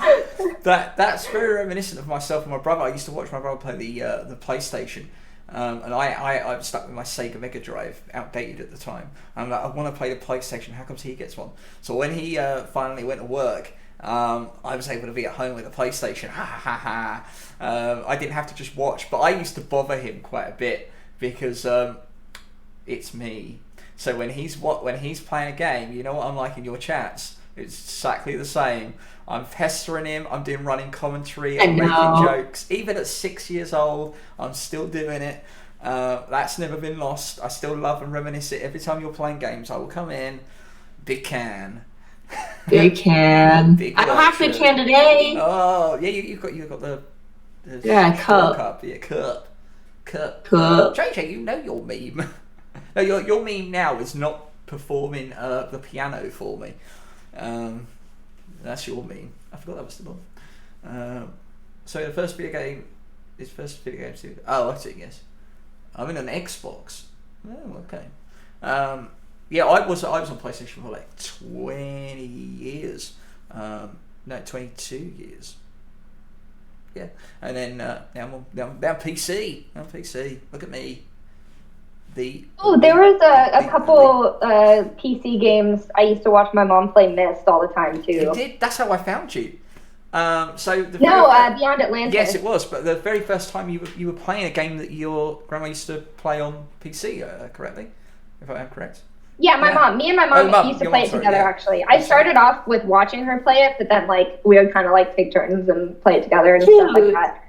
That's very reminiscent of myself and my brother. I used to watch my brother play the PlayStation, and I'm stuck with my Sega Mega Drive, outdated at the time. I'm I want to play the PlayStation. How comes he gets one? So when he finally went to work, I was able to be at home with a PlayStation. Ha ha ha. I didn't have to just watch, but I used to bother him quite a bit because it's me. So when he's playing a game, you know what I'm like in your chats? It's exactly the same. I'm pestering him. I'm doing running commentary. I'm making jokes. Even at 6 years old, I'm still doing it. That's never been lost. I still love and reminisce it. Every time you're playing games, I will come in. Big can. Big can. Big I don't have big can today. Oh yeah, you got the cup. Yeah, cup. JJ, you know your meme. No, your meme now is not performing the piano for me. That's your meme. I forgot that was the one. So the first video game is Oh, I see. Yes, I'm in an Xbox. Oh, okay. Yeah, I was on PlayStation for like 20 years. No, 22 years. Yeah, and then now I'm PC. I'm PC. Look at me. There was a couple PC games I used to watch my mom play Myst all the time too. You did? That's how I found you. Beyond Atlantis. Yes, it was. But the very first time you were playing a game that your grandma used to play on PC, correctly, if I am correct. Yeah, me and my mom used to play it together. Actually, I started off with watching her play it, but then we would kind of take turns and play it together and stuff like that.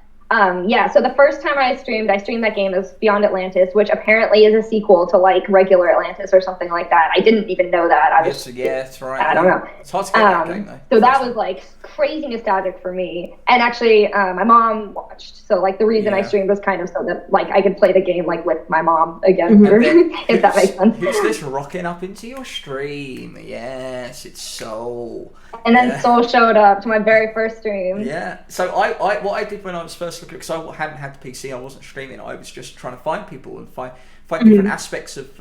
So the first time I streamed that game as Beyond Atlantis, which apparently is a sequel to regular Atlantis or something like that. I didn't even know that. That's right. I don't know. It's hard to get that game though. So that was crazy nostalgic for me. And actually, my mom watched. So the reason I streamed was kind of so that I could play the game with my mom again, if that makes sense. Who's this rocking up into your stream? Yes, it's Sol. And then Sol showed up to my very first stream. Yeah. So what I did when I was first looking, because I hadn't had the PC, I wasn't streaming. I was just trying to find people and find different aspects of.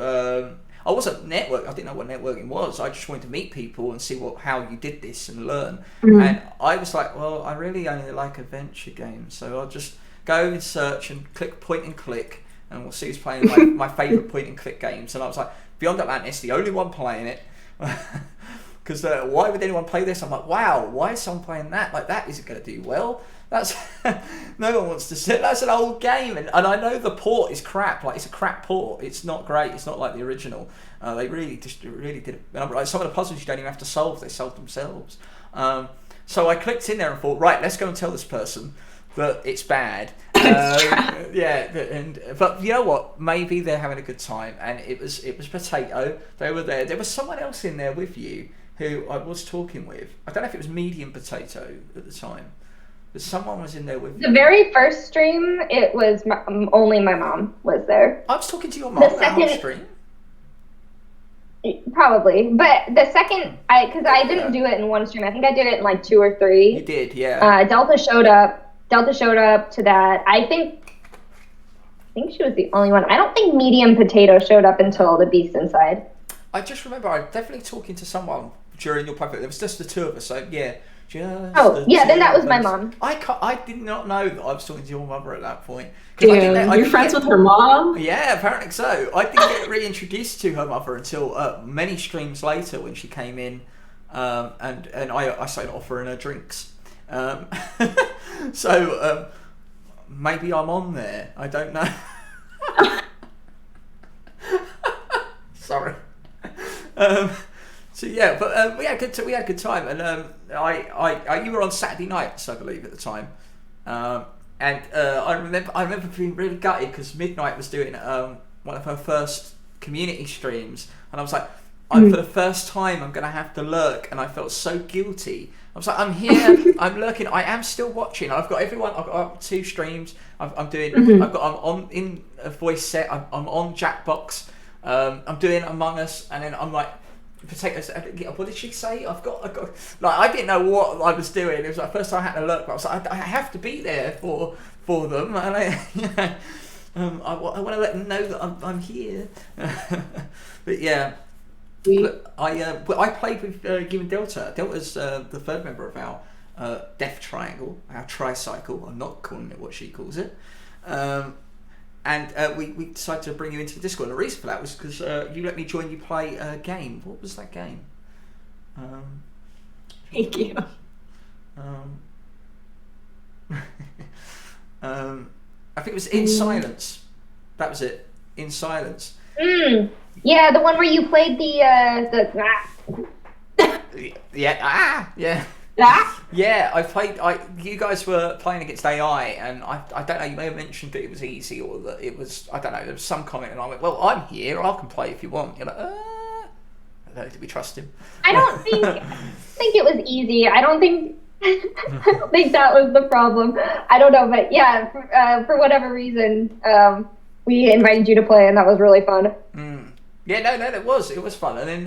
I wasn't network. I didn't know what networking was. I just wanted to meet people and see how you did this and learn. And I was like, well, I really only like adventure games, so I'll just go and search and click point and click, and we'll see who's playing my favourite point and click games. And I was like, Beyond Atlantis, the only one playing it. Because why would anyone play this? I'm like, wow, why is someone playing that? That isn't going to do well. That's no one wants to sit. That's an old game, and I know the port is crap. It's a crap port. It's not great. It's not like the original. They really did. Some of the puzzles you don't even have to solve. They solve themselves. So I clicked in there and thought, right, let's go and tell this person that it's bad. But you know what? Maybe they're having a good time, and it was Potato. They were there. There was someone else in there with you who I was talking with. I don't know if it was Medium Potato at the time. But someone was in there with you. The very first stream, it was only my mom was there. I was talking to your mom on the whole stream. Probably, but the second because I didn't do it in one stream. I think I did it in 2 or 3. You did, yeah. Delta showed up to that. I think she was the only one. I don't think Medium Potato showed up until the Beast Inside. I just remember I was definitely talking to someone during your podcast. It was just the two of us, so yeah. Then that was my mom. I did not know that I was talking to your mother at that point. You're friends with her mom? Yeah, apparently so. I didn't get reintroduced to her mother until many streams later when she came in, and I started offering her drinks. So maybe I'm on there. I don't know. Sorry. So yeah, but we had a good time, and you were on Saturday nights, I believe, at the time, and I remember being really gutted because Midnight was doing one of her first community streams, and I was like, for the first time I'm gonna have to lurk, and I felt so guilty. I was like, I'm here, I'm lurking, I am still watching. I've got everyone. I've got 2 streams. I'm doing. I'm on in a voice set. I'm on Jackbox. I'm doing Among Us, and then I'm like. Potatoes. What did she say? I've got. I didn't know what I was doing. It was the first time I had to look. But I was like, I have to be there for them, and I want to let them know that I'm here. But yeah, I played with you and Delta. Delta's the third member of our Death Triangle, our tricycle. I'm not calling it what she calls it. And we decided to bring you into the Discord. And the reason for that was because you let me join you play a game. What was that game? Thank you. I think it was In Silence. That was it. In Silence. Yeah, the one where you played the Yeah. Ah! Yeah, you guys were playing against AI, and I don't know, you may have mentioned that it was easy, or that it was, I don't know, there was some comment, and I went, well, I'm here, I can play if you want. You're like, I don't know, did we trust him? I don't think it was easy. I don't think that was the problem. I don't know, but yeah, for whatever reason, we invited you to play, and that was really fun. Yeah, no, it was fun, and then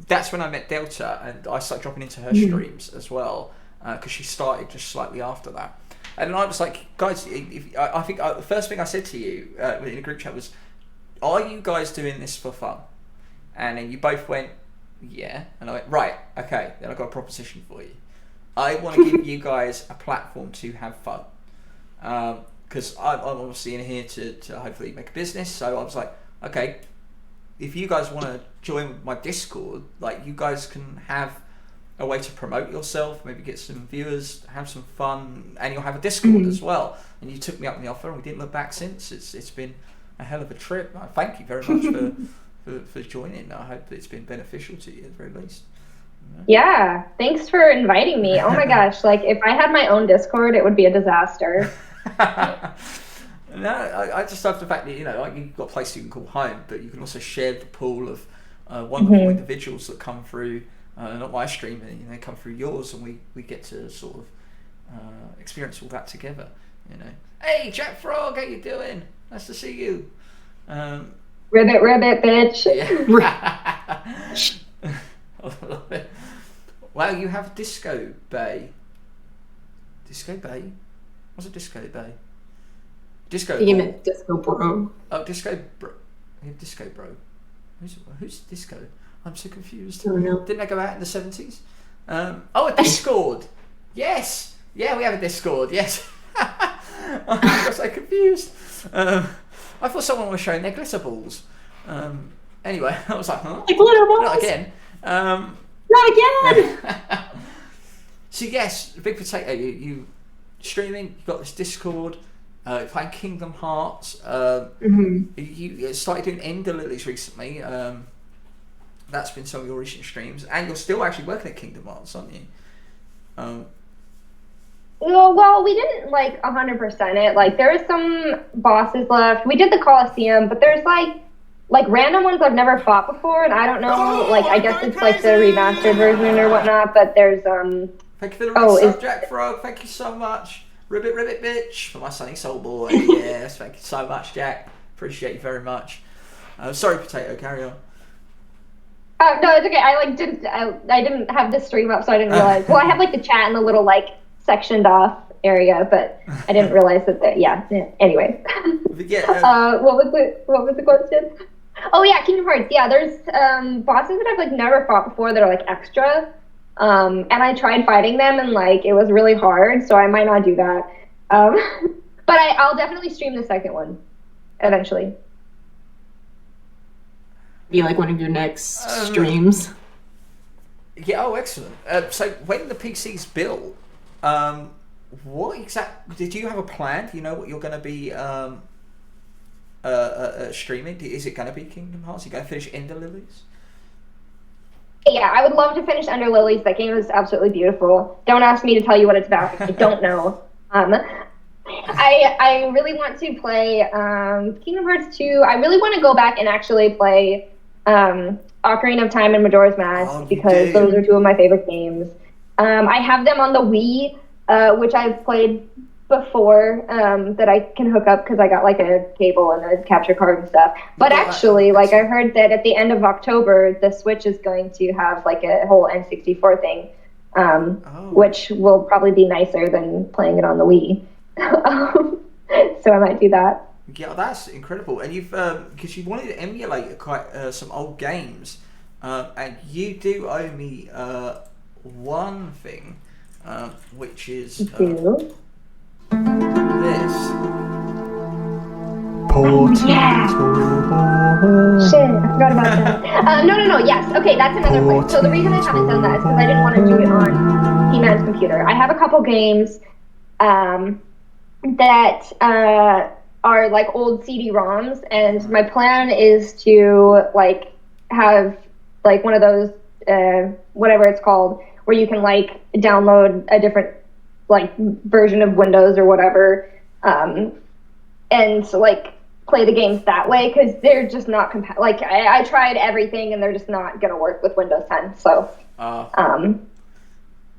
that's when I met Delta, and I started dropping into her streams as well, because she started just slightly after that, and then I was like, guys, I think the first thing I said to you in the group chat was, are you guys doing this for fun? And then you both went, yeah, and I went, right, okay, then I've got a proposition for you. I want to give you guys a platform to have fun, because I'm obviously in here to hopefully make a business, so I was like, okay, if you guys want to join my Discord, like, you guys can have a way to promote yourself, maybe get some viewers, have some fun, and you'll have a Discord as well. And you took me up on the offer, and we didn't look back since. It's been a hell of a trip. Thank you very much for joining. I hope it's been beneficial to you at the very least. Yeah, thanks for inviting me. Oh my gosh, like, if I had my own Discord, it would be a disaster. No, I just love the fact that, like, you've got a place you can call home, but you can also share the pool of wonderful individuals that come through, not my stream, and they come through yours, and we get to sort of experience all that together. Hey, Jack Frog, how you doing? Nice to see you. Ribbit, bitch. Yeah. I love it. Wow, you have Disco Bay. Disco Bay? What's a Disco Bay? Disco. You meant Disco Bro. Oh, Disco Bro. We have Disco Bro. Who's Disco? I'm so confused. I don't know. Didn't they go out in the 70s? A Discord. Yes. Yeah, we have a Discord. Yes. I got so confused. I thought someone was showing their glitter balls. Anyway, I was like, huh? The glitter balls? Not again. Not again. So yes, Big Potato, you streaming. You got this Discord. Playing Kingdom Hearts. You started doing Ender Lilies recently. That's been some of your recent streams, and you're still actually working at Kingdom Hearts, aren't you? Well, we didn't 100% it. Like, there are some bosses left. We did the Coliseum, but there's like random ones I've never fought before, and I don't know. I guess it's like the remastered version or whatnot. But there's Thank you for the sub, Jack Frog. Thank you so much. Ribbit bitch for my sunny soul boy. Yes, thank you so much, Jack. Appreciate you very much. Sorry, Potato, carry on. No, it's okay. I didn't have the stream up, so I didn't realize. Well, I have the chat in the little sectioned off area, but I didn't realize that. Yeah. Anyway. Yeah. What was the question? Oh yeah, Kingdom Hearts. Yeah, there's bosses that I've never fought before that are extra. And I tried fighting them, and it was really hard, so I might not do that. But I'll definitely stream the second one eventually. Be one of your next streams. Yeah. Oh, excellent. So when the PC's built, what did you have a plan? Do you know what you're going to be streaming? Is it going to be Kingdom Hearts? Are you going to finish Ender Lilies? Yeah, I would love to finish Under Lilies. That game is absolutely beautiful. Don't ask me to tell you what it's about. I don't know. I really want to play Kingdom Hearts 2. I really want to go back and actually play Ocarina of Time and Majora's Mask, because those are two of my favorite games. I have them on the Wii, which I've played before, that I can hook up because I got a cable and a capture card and stuff. But actually, I heard that at the end of October, the Switch is going to have a whole N64 thing, which will probably be nicer than playing it on the Wii. So I might do that. Yeah, that's incredible. And you've because you wanted to emulate quite some old games, and you do owe me one thing, which is this. Yeah. Shit, I forgot about that. No. Yes. Okay, that's another point. So the reason I haven't done that is because I didn't want to do it on He-Man's computer. I have a couple games that are old CD-ROMs, and my plan is to have one of those whatever it's called, where you can like download a different like version of Windows or whatever, and like play the games that way, because they're just not like I tried everything and they're just not gonna work with Windows 10. So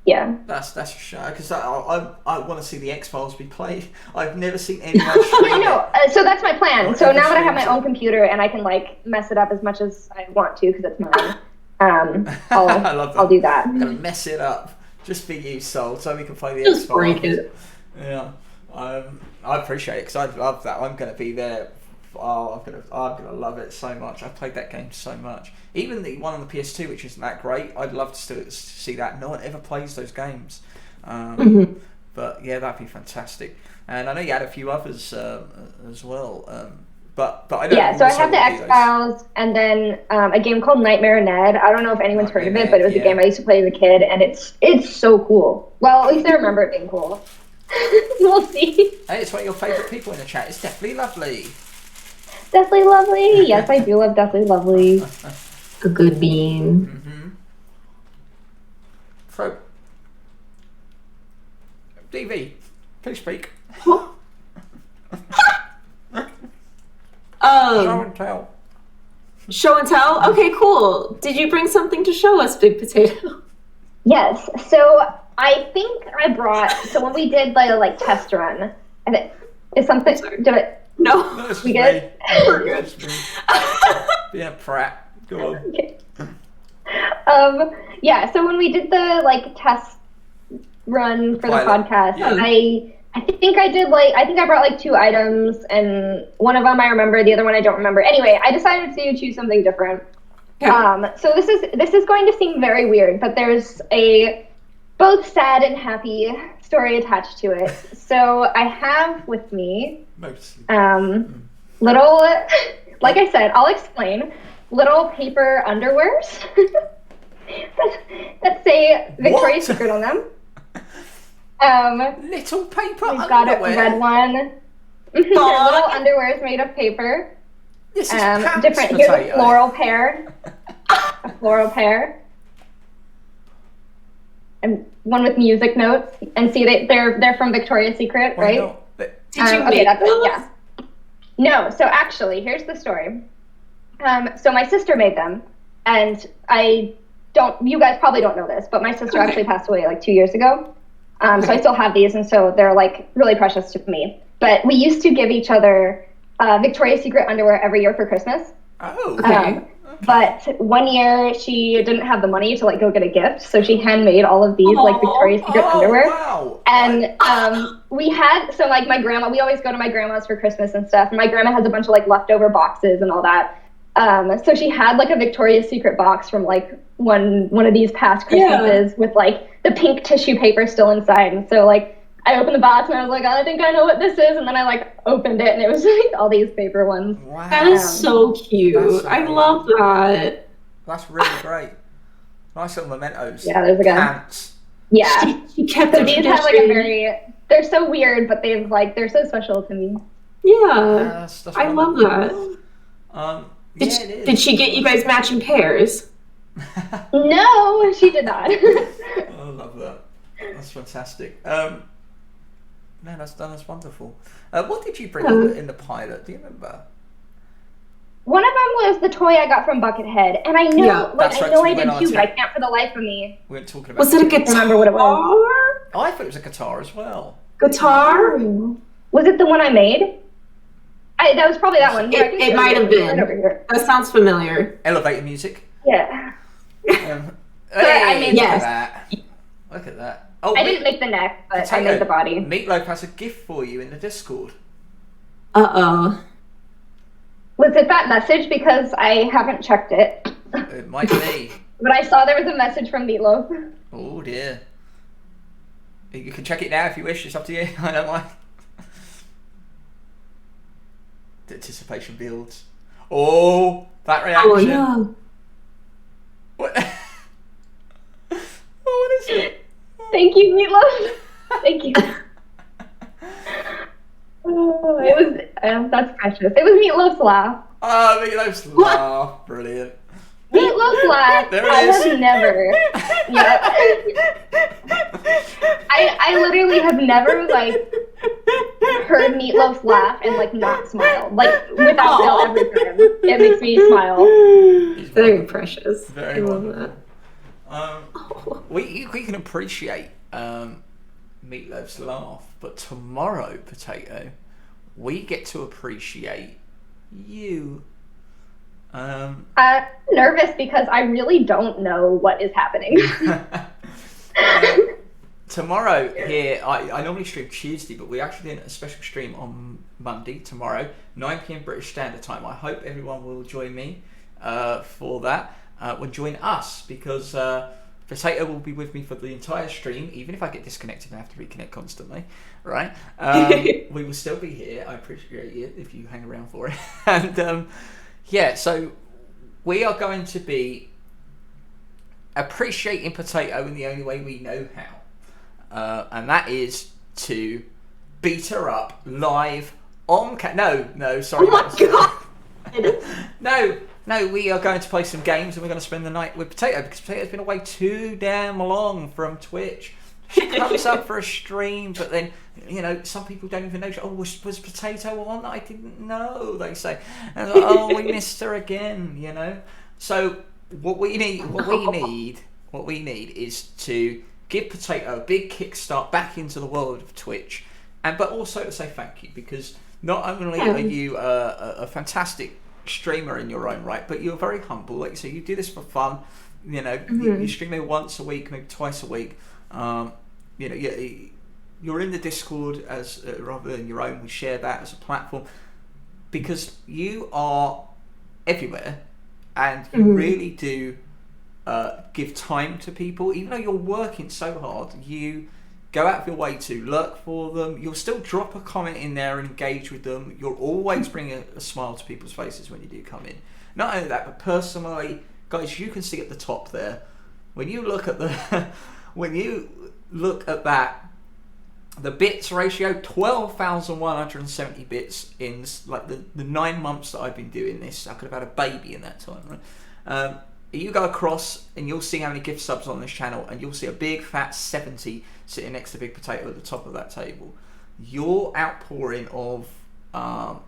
yeah, that's a shame, because I want to see the X-Files be played. I've never seen anyone stream I know. So that's my plan. Or so now that I have streams my own computer and I can like mess it up as much as I want to because it's mine, I love that. I'll do that. I'm gonna mess it up just for you, Sol, so we can play the Just X-Files. break it. Yeah, I appreciate it, because I love that. I'm gonna be there. Oh, I'm gonna love it so much. I've played that game so much. Even the one on the PS2, which isn't that great, I'd love to still see that. No one ever plays those games, but yeah, that'd be fantastic. And I know you had a few others as well. But I don't. Yeah, so I have the X-Files, and then a game called Nightmare Ned. I don't know if anyone's heard of it, but it was a game I used to play as a kid, and it's so cool. Well, at least I remember it being cool. We'll see. Hey, it's one of your favourite people in the chat. It's definitely lovely. Deathly Lovely. Yes, I do love Deathly Lovely. A good bean. So, DV, please speak. Show and tell. Show and tell? Okay, cool. Did you bring something to show us, Big Potato? Yes. So I think I brought. So when we did the like test run, I think is something. Did it? No. We good? We're good. Yeah, Pratt. Go on. Okay. Yeah. So when we did the like test run for the podcast, I think I did I think I brought like 2 items, and one of them I remember, the other one I don't remember. Anyway, I decided to choose something different. Yeah. So this is going to seem very weird, but there's a both sad and happy story attached to it. So I have with me little, like I said, I'll explain, little paper underwears that say Victoria's Secret on them. Little paper we've got a red one. Little underwears made of paper. This is different. Here's a floral pair. A floral pair. And one with music notes. And see, they're from Victoria's Secret, right? No, Did you make that's those? Yeah. No. So actually, here's the story. So my sister made them, and you guys probably don't know this, but my sister actually passed away like 2 years ago. So I still have these, and so they're like really precious to me. But we used to give each other Victoria's Secret underwear every year for Christmas. Oh. Okay. But one year she didn't have the money to like go get a gift, so she handmade all of these like Victoria's Secret underwear. Wow. And we had like my grandma. We always go to my grandma's for Christmas and stuff. And my grandma has a bunch of like leftover boxes and all that. So she had like a Victoria's Secret box from like one of these past Christmases with like the pink tissue paper still inside. And so like I opened the box and I was like, I think I know what this is. And then I like opened it and it was like all these paper ones. Wow. That is so cute. That's I love that. That's really great. Nice little mementos. Yeah, there's a guy. Pants. Yeah. She kept So the these have like a they're so weird, but they're so special to me. Yeah. That's I love wonderful. that. Did she get you guys matching pairs? No, she did not. I love that. That's fantastic. Man, that's wonderful. What did you bring in the pilot? Do you remember? One of them was the toy I got from Buckethead, and I know, I did too, but I can't for the life of me. We weren't talking about. Was it a guitar? Remember what it was? I thought it was a guitar as well. Guitar? Was it the one I made? That was probably that one. Here, It might have been. That sounds familiar. Elevator music. Yeah. Hey, I made look at that. Look at that. Oh, I didn't make the neck, but I made the body. Meatloaf has a gift for you in the Discord. Uh-oh. Was it that message? Because I haven't checked it. It might be. But I saw there was a message from Meatloaf. Oh dear. You can check it now if you wish. It's up to you. I don't mind. The anticipation builds. Oh, that reaction. Oh, yeah. What? What is it? Thank you, Meatloaf. Thank you. Oh, it was that's precious. It was Meatloaf's laugh. Oh, Meatloaf's laugh. Brilliant. Meatloaf laugh. There it I is. have never. Yeah. I literally have never like heard Meatloaf laugh and like not smile. Like without fail every time. It makes me smile. It's very precious. Very I love wonderful. that. We can appreciate Meatloaf's laugh, but tomorrow, Potato, we get to appreciate you. I'm nervous because I really don't know what is happening. Tomorrow here, I normally stream Tuesday, but we're actually doing a special stream on Monday, tomorrow, 9 p.m. British Standard Time. I hope everyone will join me for that. Will join us, because Potato will be with me for the entire stream, even if I get disconnected and have to reconnect constantly, right? We will still be here. I appreciate it if you hang around for it. And yeah, so we are going to be appreciating Potato in the only way we know how. And that is to beat her up live on sorry. Oh my god! No, we are going to play some games, and we're going to spend the night with Potato, because Potato's been away too damn long from Twitch. She comes up for a stream, but then, some people don't even know. Was Potato on? I didn't know, they say. And we missed her again, So what we need is to give Potato a big kickstart back into the world of Twitch, but also to say thank you, because not only are you a fantastic streamer in your own right, but you're very humble. Like you say, you do this for fun. You stream maybe once a week, maybe twice a week. You're in the Discord as rather than your own. We share that as a platform because you are everywhere, and you really do give time to people. Even though you're working so hard, you go out of your way to lurk for them. You'll still drop a comment in there and engage with them. You'll always bring a smile to people's faces when you do come in. Not only that, but personally, guys, you can see at the top there, when you look at that, the bits ratio, 12,170 bits in like the 9 months that I've been doing this. I could have had a baby in that time, right? You go across and you'll see how many gift subs on this channel, and you'll see a big fat 70 sitting next to Big Potato at the top of that table. Your outpouring of I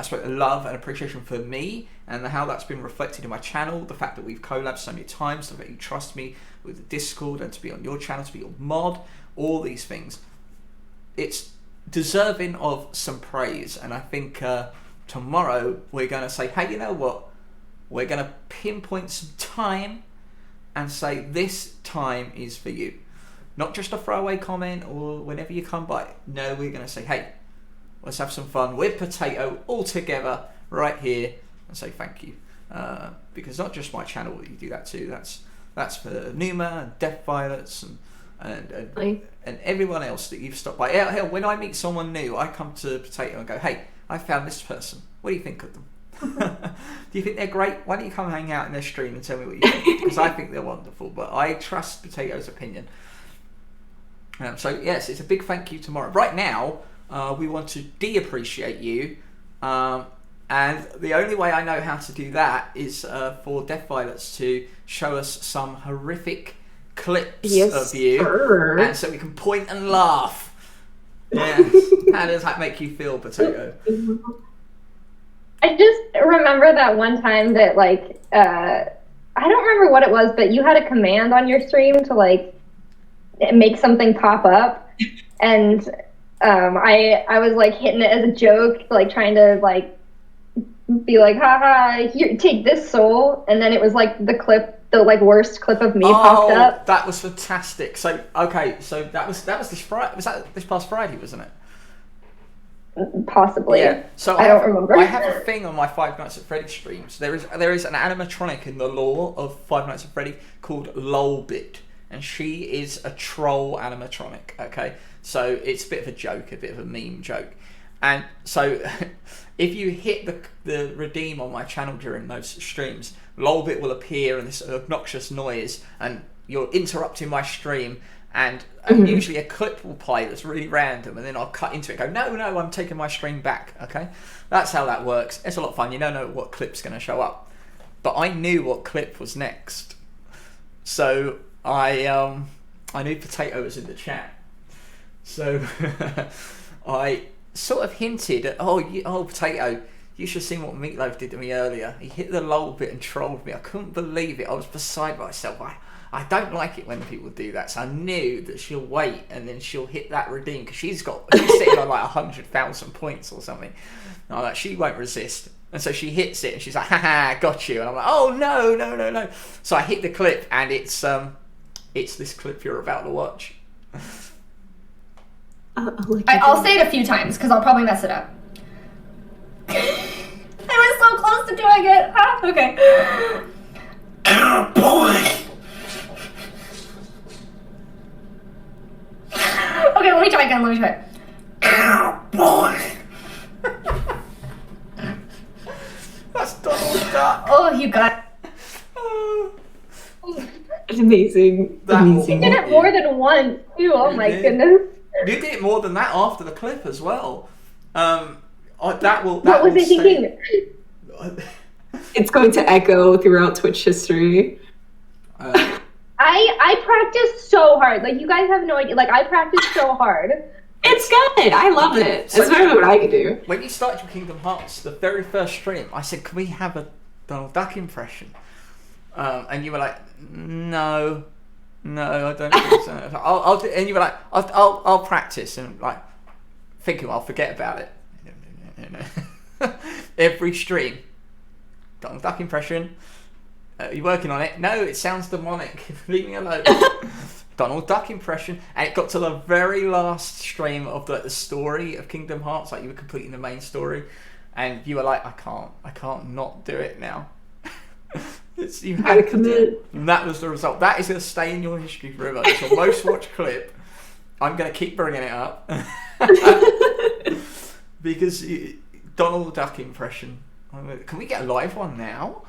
suppose love and appreciation for me, and how that's been reflected in my channel, the fact that we've collabed so many times, the fact that you trust me with the Discord and to be on your channel, to be your mod, all these things, it's deserving of some praise. And I think tomorrow we're going to say, hey, you know what, we're going to pinpoint some time and say this time is for you. Not just a throwaway comment or whenever you come by. No, we're going to say, hey, let's have some fun with Potato all together right here and say thank you. Because not just my channel that you do that too. That's for Numa and Death Violets and everyone else that you've stopped by. Hell, when I meet someone new, I come to Potato and go, hey, I found this person. What do you think of them? Do you think they're great? Why don't you come hang out in their stream and tell me what you think? Because I think they're wonderful. But I trust Potato's opinion. So yes, it's a big thank you tomorrow. Right now, we want to de-appreciate you, and the only way I know how to do that is for Death Violets to show us some horrific clips of you, and so we can point and laugh. Yes. How does that make you feel, Potato? I just remember that one time that I don't remember what it was, but you had a command on your stream to make something pop up, and I was hitting it as a joke, trying to be haha, here, take this soul, and then it was the worst clip of me popped up. That was fantastic. So that was this Friday. Was that this past Friday, wasn't it? Possibly. Yeah. So I don't remember. I have a thing on my Five Nights at Freddy's streams. There is an animatronic in the lore of Five Nights at Freddy called Lolbit, and she is a troll animatronic. Okay, so it's a bit of a joke, a bit of a meme joke, and so if you hit the redeem on my channel during those streams, Lolbit will appear in this obnoxious noise, and you're interrupting my stream. And usually a clip will play that's really random, and then I'll cut into it and go, no, I'm taking my stream back, okay? That's how that works. It's a lot of fun. You don't know what clip's going to show up. but I knew what clip was next. So I knew potato was in the chat. So I sort of hinted at, potato, you should have seen what Meatloaf did to me earlier. He hit the lull bit and trolled me. I couldn't believe it. I was beside myself. I don't like it when people do that. So I knew that she'll wait and then she'll hit that redeem because she's sitting on like 100,000 points or something. And I'm like, she won't resist. And so she hits it and she's like, haha, got you. And I'm like, oh no. So I hit the clip and it's this clip you're about to watch. I'll say it a few times because I'll probably mess it up. I was so close to doing it. Okay. Oh boy! Okay, let me try again. Oh boy! That's Donald Duck. Oh, you got It's amazing. You did it more than once, too. Oh my goodness. You did it more than that after the clip as well. What was I thinking? It's going to echo throughout Twitch history. I practiced so hard. Like, you guys have no idea. Like, I practiced so hard. It's good. I love it. It's better what I can do. When you started your Kingdom Hearts, the very first stream, I said, "Can we have a Donald Duck impression?" And you were like, "No, I don't think so." I'll do, and you were like, "I'll practice," and like thinking I'll forget about it. No. Every stream, Donald Duck impression. Are you working on it? No, it sounds demonic. Leave me alone. Donald Duck impression, and it got to the very last stream of the story of Kingdom Hearts, like you were completing the main story, and you were like, I can't not do it now. You had to commit. And that was the result. That is going to stay in your history forever. It's your most watched clip. I'm going to keep bringing it up because Donald Duck impression. Can we get a live one now?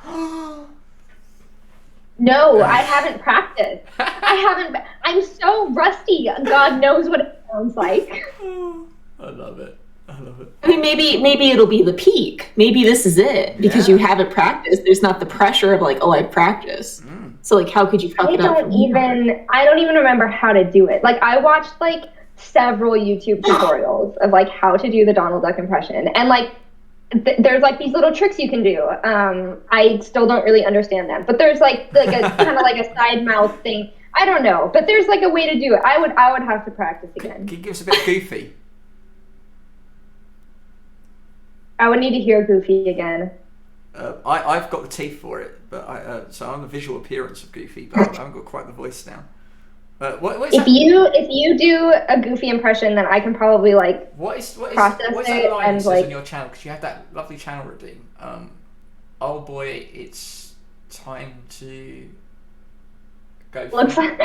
No, I haven't practiced. I'm so rusty. God knows what it sounds like. I love it. I mean, maybe it'll be the peak. Maybe this is it because you haven't practiced. There's not the pressure of like, oh, I've practiced. So like, how could you fuck it up? I don't even remember how to do it. Like, I watched like several YouTube tutorials of like how to do the Donald Duck impression, and like there's like these little tricks you can do. I still don't really understand them, but there's like a kind of like a side mouth thing. I don't know, but there's like a way to do it. I would have to practice again. Can you give us a bit of Goofy? I would need to hear Goofy again. I've got the teeth for it, but so I'm the visual appearance of Goofy, but I haven't got quite the voice now. What is if you do a Goofy impression, then I can probably like process it and like on your channel, because you have that lovely channel redeem. Oh boy, it's time to go. Looks like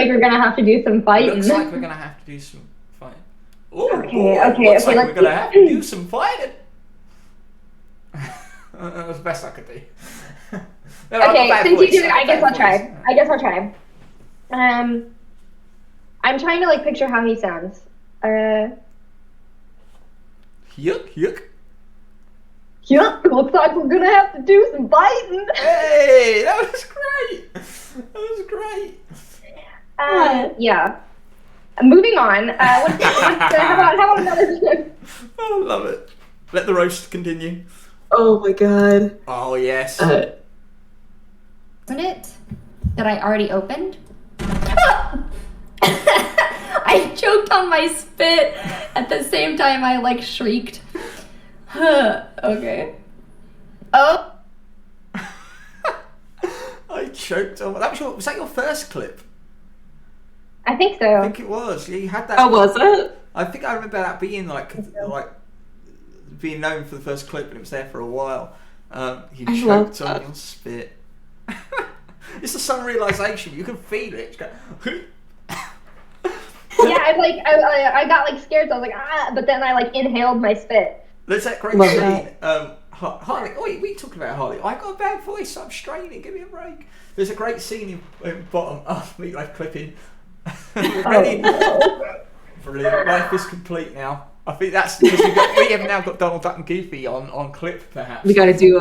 we're gonna have to do some fighting. Looks like we're gonna have to do some fighting. Oh okay, boy, okay, looks like we're gonna have to do some fighting. That was the best I could do. Okay, since you do it, I guess I'll try. I'm trying to like picture how he sounds. Yuck. Yuck, looks like we're gonna have to do some fighting. Hey, that was great. Yeah. Moving on. How about another clip? I love it. Let the roast continue. Oh my god. Oh yes. Isn't it? That I already opened? I choked on my spit at the same time I like shrieked. Okay. Oh. I choked on. Was that your first clip? I think so. I think it was. Yeah, you had that. Oh, was it? I think I remember that being like being known for the first clip, and it was there for a while. You choked on your spit. It's the sudden realization. You can feel it. Yeah, I got like scared, so I was like, but then I like inhaled my spit. There's that great scene. Harley, we talking about Harley. I got a bad voice, I'm straining, give me a break. There's a great scene in bottom of Meatloaf clipping. Ready? Brilliant. Life is complete now. I think that's because we have now got Donald Duck and Goofy on clip, perhaps. We got to do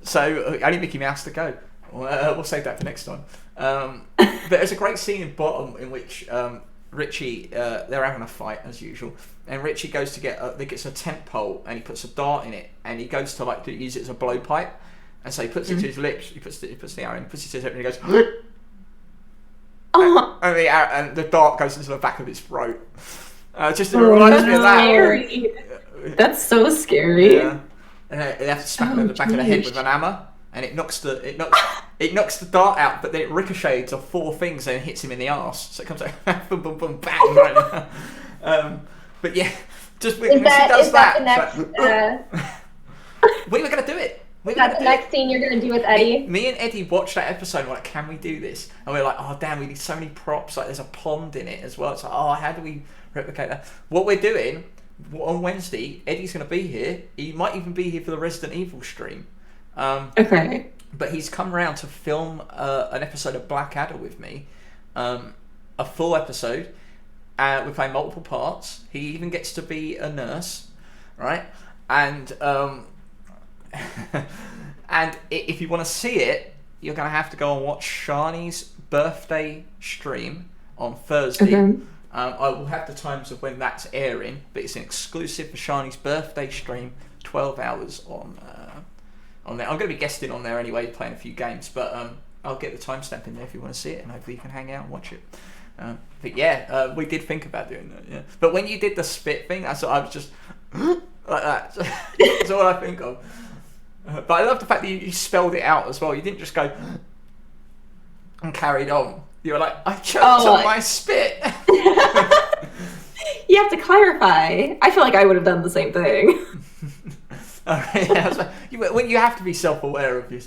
So only Mickey Mouse to go. We'll save that for next time. But there's a great scene in Bottom in which Richie, they're having a fight as usual, and Richie goes to gets a tent pole and he puts a dart in it, and he goes to like to use it as a blowpipe, and so he puts it to his lips. He puts the arrow in, puts it to his lip, and he goes. And the dart goes into the back of his throat. Just reminds me of that. Scary. That's so scary. Yeah. And they have to smack him in the back of the head with an hammer, and it knocks the dart out, but then it ricochets off 4 things and hits him in the arse. So it comes like boom, boom, boom, bang right now. But yeah, just when she does that. The next, we were gonna do it. That's the next scene you're going to do with Eddie? Me and Eddie watched that episode and we're like, can we do this? And we're like, oh damn, we need so many props. Like there's a pond in it as well. It's like, oh, how do we replicate that? What we're doing on Wednesday, Eddie's going to be here. He might even be here for the Resident Evil stream. Okay. But he's come around to film an episode of Blackadder with me. A full episode. We're playing multiple parts. He even gets to be a nurse. Right? And... and if you want to see it, you're going to have to go and watch Shani's birthday stream on Thursday. Okay. I will have the times of when that's airing, but it's an exclusive for Shani's birthday stream, 12 hours on there. I'm going to be guesting on there anyway, playing a few games, but I'll get the timestamp in there if you want to see it, and hopefully you can hang out and watch it. But yeah, we did think about doing that. Yeah. But when you did the spit thing, I was just like that. That's all I think of. But I love the fact that you spelled it out as well. You didn't just go and carried on. You were like, I choked on my spit. You have to clarify. I feel like I would have done the same thing. When you have to be self-aware of your,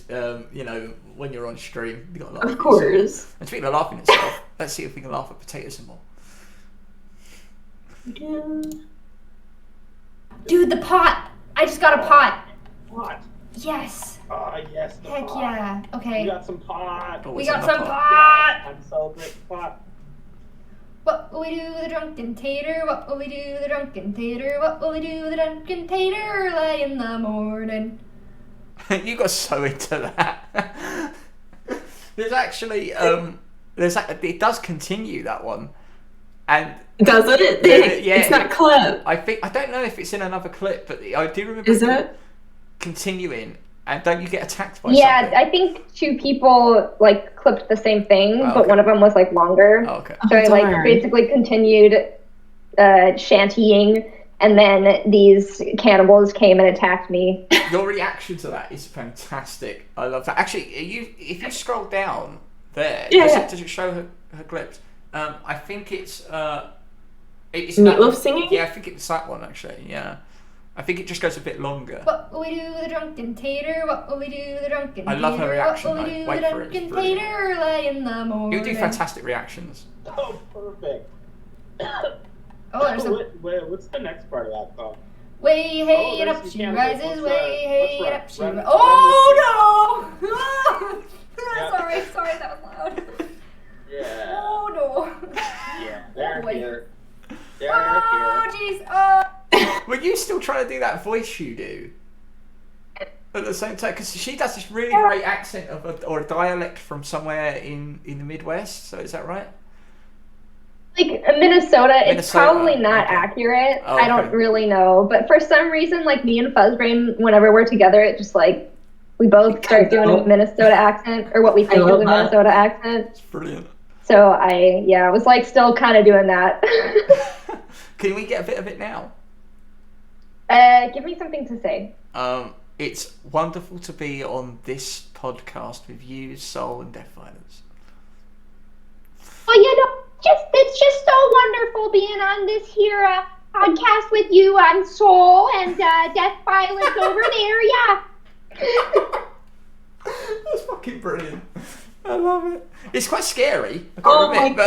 when you're on stream, you got to laugh. Of course. And speaking of laughing at yourself, let's see if we can laugh at potatoes some more. Yeah. Dude, the pot. I just got a pot. Pot. Yes. Yes. The Heck pot. yeah. Okay. We got some pot. We got some pot. I'm celebrating pot. What will we do with a drunken tater? What will we do with a drunken tater? What will we do with a drunken tater early in the morning? You got so into that. There's actually it does continue, that one, and Does it? Yeah, It's not clip. I don't know if it's in another clip, but I do remember. Is it continuing? And don't you get attacked by Yeah, something? I think 2 people like clipped the same thing, Oh, but okay. one of them was like longer. Oh, okay. So I like darn. basically continued shantying, and then these cannibals came and attacked me. Your reaction to that is fantastic. I love that. Actually, if you scroll down there, does it show her clips? I think it's Meatloaf singing? Yeah, I think it's that one actually. Yeah, I think it just goes a bit longer. What will we do with a drunken tater? What will we do with a drunken tater? I love her reaction, What will we though. do Wait with a for it, it's drunken brilliant. tater early in the morning? You do fantastic reactions. Oh, perfect. Oh, there's a What's the next part of that song? way hey and there's up some she cannibals. rises, Let's, way hey let's and up she run. rises. Oh no! Yeah. Sorry, that was loud. Yeah. Oh no! Yeah, they're boy. here. They're Oh here. jeez! Oh. Were you still trying to do that voice you do at the same time? Because she does this really great accent or a dialect from somewhere in the Midwest. So is that right? Like Minnesota, it's Minnesota, probably not okay. accurate. Oh, I don't okay. really know, but for some reason, like me and Fuzzbrain, whenever we're together, it just like we both start doing a Minnesota accent, or what we think is love a that. Minnesota accent. It's brilliant. So I was like still kind of doing that. Can we get a bit of it now? Give me something to say. It's wonderful to be on this podcast with you, Soul, and Death Violence. Well, it's just so wonderful being on this here podcast with you. I'm Soul and Death Violence over there. Yeah. That's fucking brilliant. I love it. It's quite scary. I Oh can't my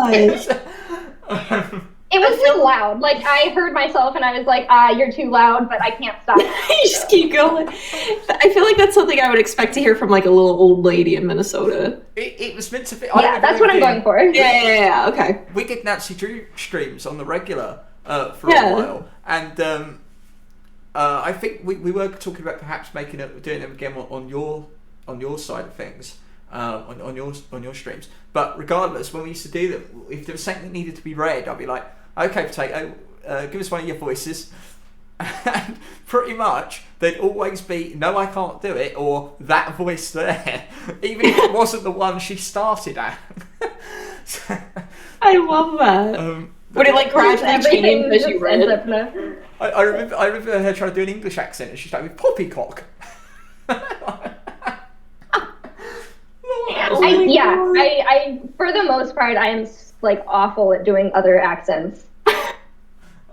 admit, It was just loud. Like I heard myself and I was like, you're too loud, but I can't stop. You just keep going. I feel like that's something I would expect to hear from like a little old lady in Minnesota. It was meant to be. Yeah, that's what I'm going for. Yeah. Okay. We did Nancy Drew streams on the regular for Yeah. a while, and I think we were talking about perhaps doing them again on your side of things, on your streams. But regardless, when we used to do them, if there was something that needed to be read, I'd be like, okay, Potato, give us one of your voices. And pretty much there'd always be no, I can't do it, or that voice there, even if it wasn't the one she started at. I love that. Would it like gradually change as you read? I remember her trying to do an English accent, and she started with poppycock. I for the most part, I am like awful at doing other accents.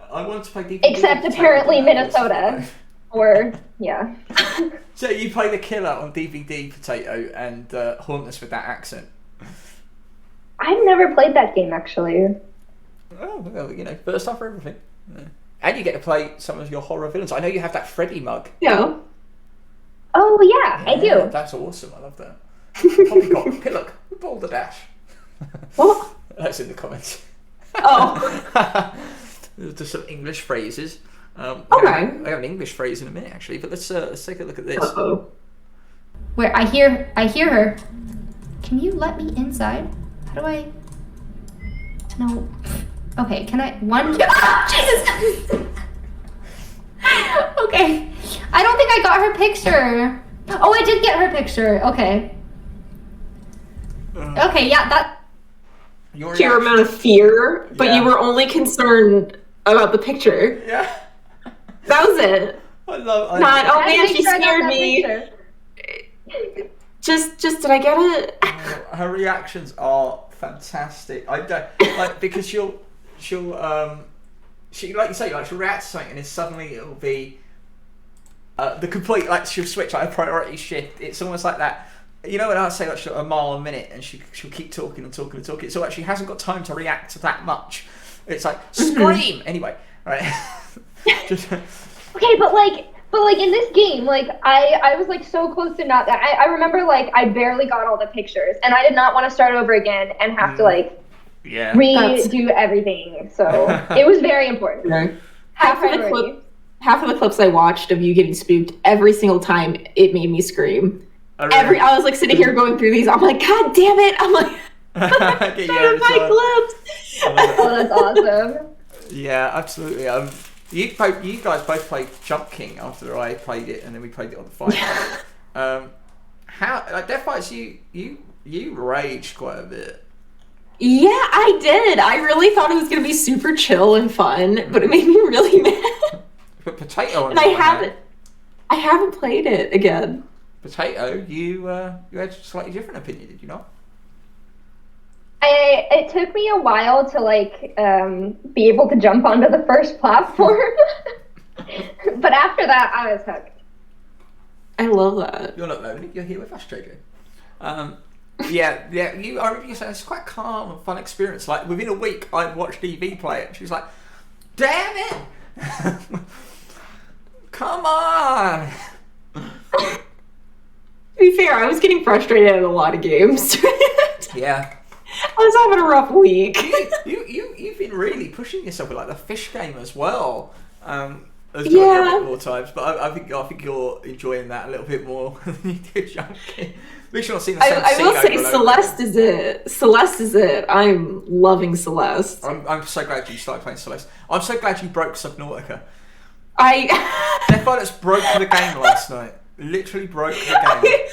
I wanted to play DVD. Except apparently Minnesota. Or, yeah. So you play the killer on DVD, Potato, and haunt us with that accent. I've never played that game, actually. Oh, well, first time for everything. Yeah. And you get to play some of your horror villains. I know you have that Freddy mug. Yeah. Oh, yeah, I do. That's awesome. I love that. Poppycock, look, Boulder Dash. What? That's in the comments. Oh. Just some English phrases. Okay. I have an English phrase in a minute, actually, but let's take a look at this. Uh-oh. Where I hear her. Can you let me inside? How do I? No. Okay, can I? Jesus. Okay. I don't think I got her picture. Oh, I did get her picture. Okay. Okay, yeah, that. Sheer amount of fear, but you were only concerned about the picture. Yeah. That was it. Not, oh man, she scared me. Just did I get it? Her reactions are fantastic. I don't like because she like you say, like she'll react to something and then suddenly it'll be the complete, like she'll switch, like a priority shift. It's almost like that. You know when I say like she'll a mile a minute and she'll keep talking and talking and talking. So like she hasn't got time to react to that much. It's like scream anyway, right? Okay, but in this game, like I was like so close to not. I remember like I barely got all the pictures, and I did not want to start over again and have to like redo everything. So it was very important. No. Half of the clips I watched of you getting spooked, every single time it made me scream. I was like sitting here going through these. I'm like, God damn it! I'm like, my clips. Oh, that's awesome. Yeah, absolutely. You guys both played Jump King after I played it, and then we played it on the fight. How like Death Fights? You raged quite a bit. Yeah, I did. I really thought it was gonna be super chill and fun, but it made me really mad. But Potato, and I haven't played it again. Potato, you had a slightly different opinion, did you not? It took me a while to like be able to jump onto the first platform, but after that I was hooked. I love that. You're not lonely. You're here with us, JJ. Yeah. I remember you saying it's quite a calm and fun experience. Like within a week, I watched Evie play it. She was like, "Damn it, come on." To be fair, I was getting frustrated at a lot of games. Yeah. I was having a rough week. You've been really pushing yourself with like the fish game as well. As a bit more times, but I think you're enjoying that a little bit more than you do Jump King. At least you're not seeing the same I will say Celeste is it. Celeste is it. I'm loving Celeste. I'm so glad you started playing Celeste. I'm so glad you broke Subnautica. Death Fights broke the game last night. Literally broke the game.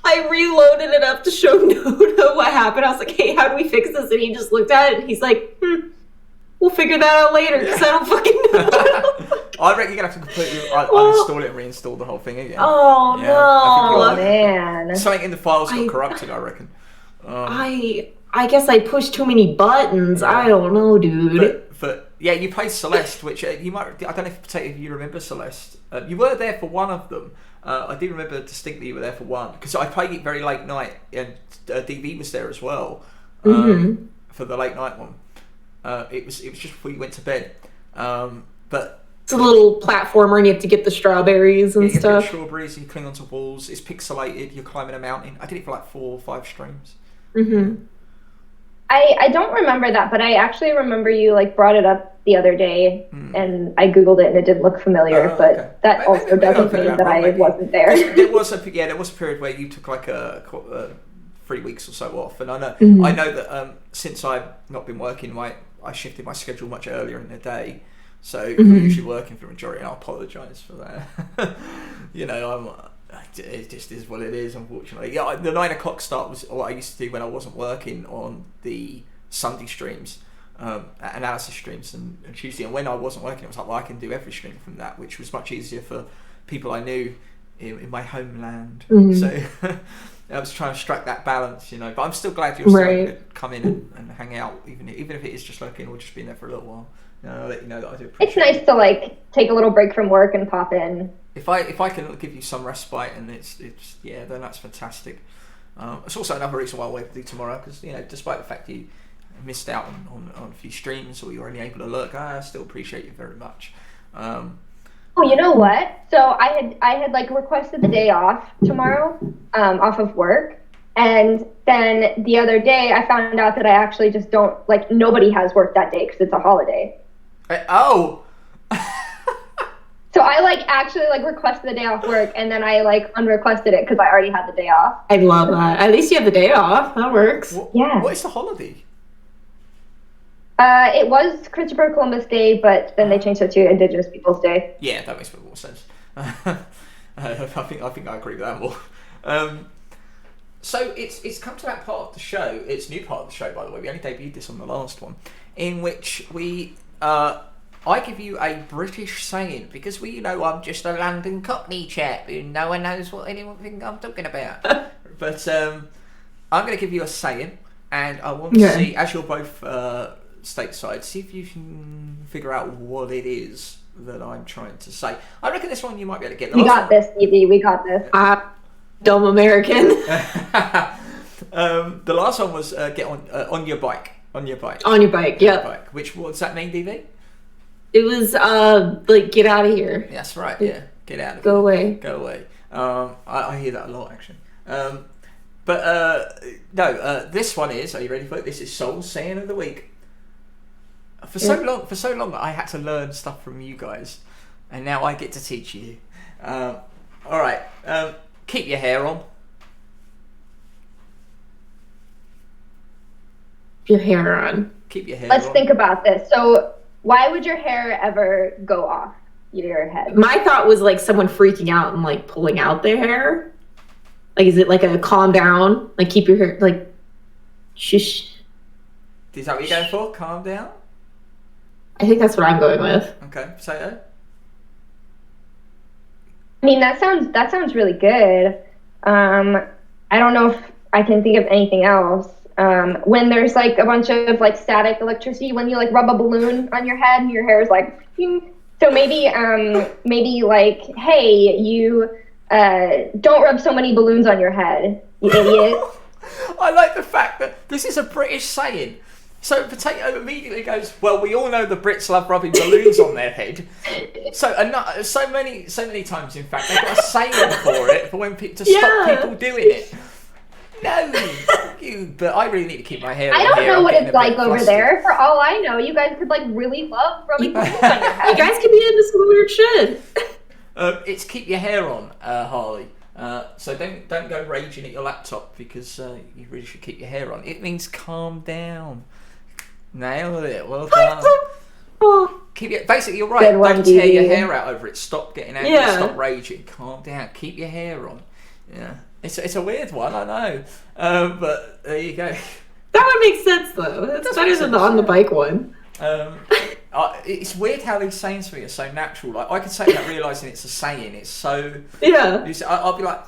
I reloaded it up to show Noda what happened. I was like, hey, how do we fix this? And he just looked at it and he's like, we'll figure that out later because I don't fucking know. I reckon you're going to have to completely uninstall it and reinstall the whole thing again. Oh, no. Man. Something in the files got corrupted, I reckon. I guess I pushed too many buttons. I don't know, dude. But yeah, you played Celeste, which you might... I don't know if you remember Celeste. You were there for one of them. I do remember distinctly you were there for one because I played it very late night and DV was there as well for the late night one. It was just before you went to bed. But it's a little platformer and you have to get the strawberries and stuff. Strawberries, you cling onto walls. It's pixelated. You're climbing a mountain. I did it for like 4 or 5 streams. I don't remember that, but I actually remember you like brought it up the other day, and I googled it and it didn't look familiar. But that also doesn't mean that I wasn't there. There was a period where you took like 3 weeks or so off, and I know that since I've not been working, I shifted my schedule much earlier in the day, so you're usually working for the majority, and I apologise for that. You know, it just is what it is, unfortunately. Yeah, the 9 o'clock start was what I used to do when I wasn't working on the Sunday streams, analysis streams, and Tuesday. And when I wasn't working, it was like, well, I can do every stream from that, which was much easier for people I knew in my homeland. So I was trying to strike that balance, you know. But I'm still glad you're still going to come in and hang out, even if it is just looking or just being there for a little while. You know, I'll let you know that I do appreciate It's nice to like take a little break from work and pop in. If I can give you some respite, and it's then that's fantastic. It's also another reason why I'll wait to do tomorrow, because, you know, despite the fact you missed out on a few streams or you're only able to look, I still appreciate you very much. Oh, you know what? So I had like requested the day off tomorrow, off of work, and then the other day I found out that I actually just don't, like, nobody has work that day because it's a holiday. Oh. So I like actually like requested the day off work, and then I like unrequested it because I already had the day off. I love that. At least you have the day off. That works. Yeah. What is the holiday? It was Christopher Columbus Day, but then they changed it to Indigenous Peoples Day. Yeah, that makes more sense. I think I agree with that more. So it's come to that part of the show. It's a new part of the show, by the way. We only debuted this on the last one, in which I give you a British saying, because I'm just a London Cockney chap who no one knows what anyone think I'm talking about. But I'm going to give you a saying, and I want to see, as you're both stateside, see if you can figure out what it is that I'm trying to say. I reckon this one you might be able to get. We got this, Evie. We got this. Dumb American. The last one was get on your bike. On your bike. On your bike, yep. Bike. What does that mean, DV? It was like, get out of here. That's right, yeah. Get out of Go here. away. Go away. I hear that a lot, actually. But this one is, are you ready for it? This is Sol's saying of the week. For so long I had to learn stuff from you guys, and now I get to teach you. All right. Keep your hair on. Your hair on. Keep your hair Let's on. think about this. So why would your hair ever go off your head? My thought was like someone freaking out and like pulling out their hair. Like, is it like a calm down? Like, keep your hair, like, shush. Is that what you're going for? Calm down? I think that's what I'm going with. Okay, Sato? I mean, that sounds really good. I don't know if I can think of anything else. When there's like a bunch of like static electricity, when you like rub a balloon on your head and your hair is like, ping. So maybe like, hey, you don't rub so many balloons on your head, you idiot. I like the fact that this is a British saying. So Potato immediately goes, well, we all know the Brits love rubbing balloons on their head. So many times, in fact, they've got a saying for it, for when to stop people doing it. No, but I really need to keep my hair. I don't know what it's like over there. For all I know, you guys could like really love rubbing balloons on your head. You guys could be into some weird shit. It's keep your hair on, Harley. So don't go raging at your laptop, because you really should keep your hair on. It means calm down. Nailed it. Well done. Keep it. Basically, you're right. Don't tear your hair out over it. Stop getting angry. Yeah. Stop raging. Calm down. Keep your hair on. Yeah. It's a weird one, I know. But there you go. That one makes sense though. That's better than the on the bike one. It's weird how these sayings for me are so natural. Like, I could say that realising it's a saying. It's so. Yeah. I'll be like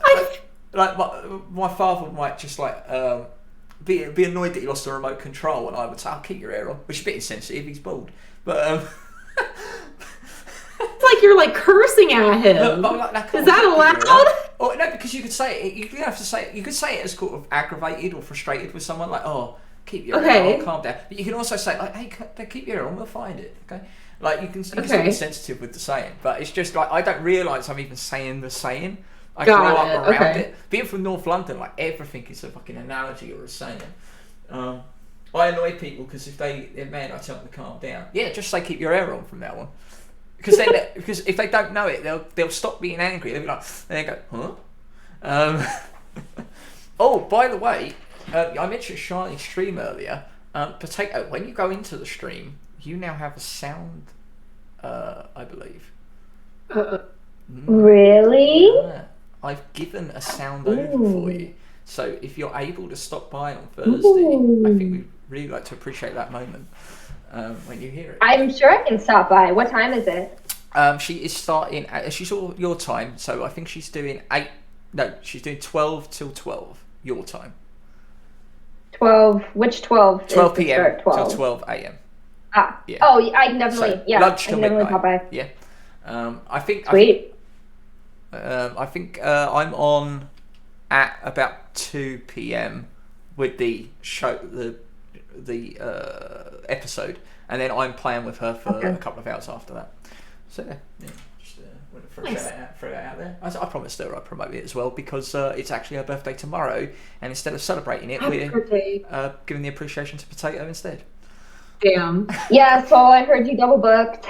my father might just like be annoyed that he lost the remote control, and I would say, "I'll keep your hair on," which is a bit insensitive. He's bald, but it's like you're like cursing at him. But like, is that allowed? Oh no, because you could say it. You could have to say it. You could say it as sort of aggravated or frustrated with someone, like, "Oh, keep your hair on, calm down." But you can also say like, "Hey, keep your hair on. We'll find it." Okay. Like you can still be sensitive with the saying, but it's just like I don't realise I'm even saying the saying. I grow up around it. Being from North London, like everything is a fucking analogy or a saying. I annoy people because if they're mad, I tell them to calm down. Yeah, just say keep your hair on from now on. Because if they don't know it, they'll stop being angry. They'll be like, and they go, huh? Oh, by the way, I mentioned Shiny stream earlier. Potato, when you go into the stream, you now have a sound, I believe. Really? Yeah. I've given a sound over for you. So if you're able to stop by on Thursday, I think we'd really like to appreciate that moment when you hear it. I'm sure I can stop by. What time is it? She is starting she's all your time, so I think she's doing 12 till 12 your time. 12. Which 12? 12 p.m. 12 till 12 a.m. Ah. Yeah. Oh, I can definitely. So, yeah. lunch I till can definitely midnight. pop by. Yeah. I think. Sweet. I think I'm on at about 2 p.m. with the show, the episode, and then I'm playing with her for a couple of hours after that. So yeah, just want to throw that out there. I promised her I'd promote it as well because it's actually her birthday tomorrow, and instead of celebrating it, we're giving the appreciation to Potato instead. Damn. Yeah, so I heard you double booked.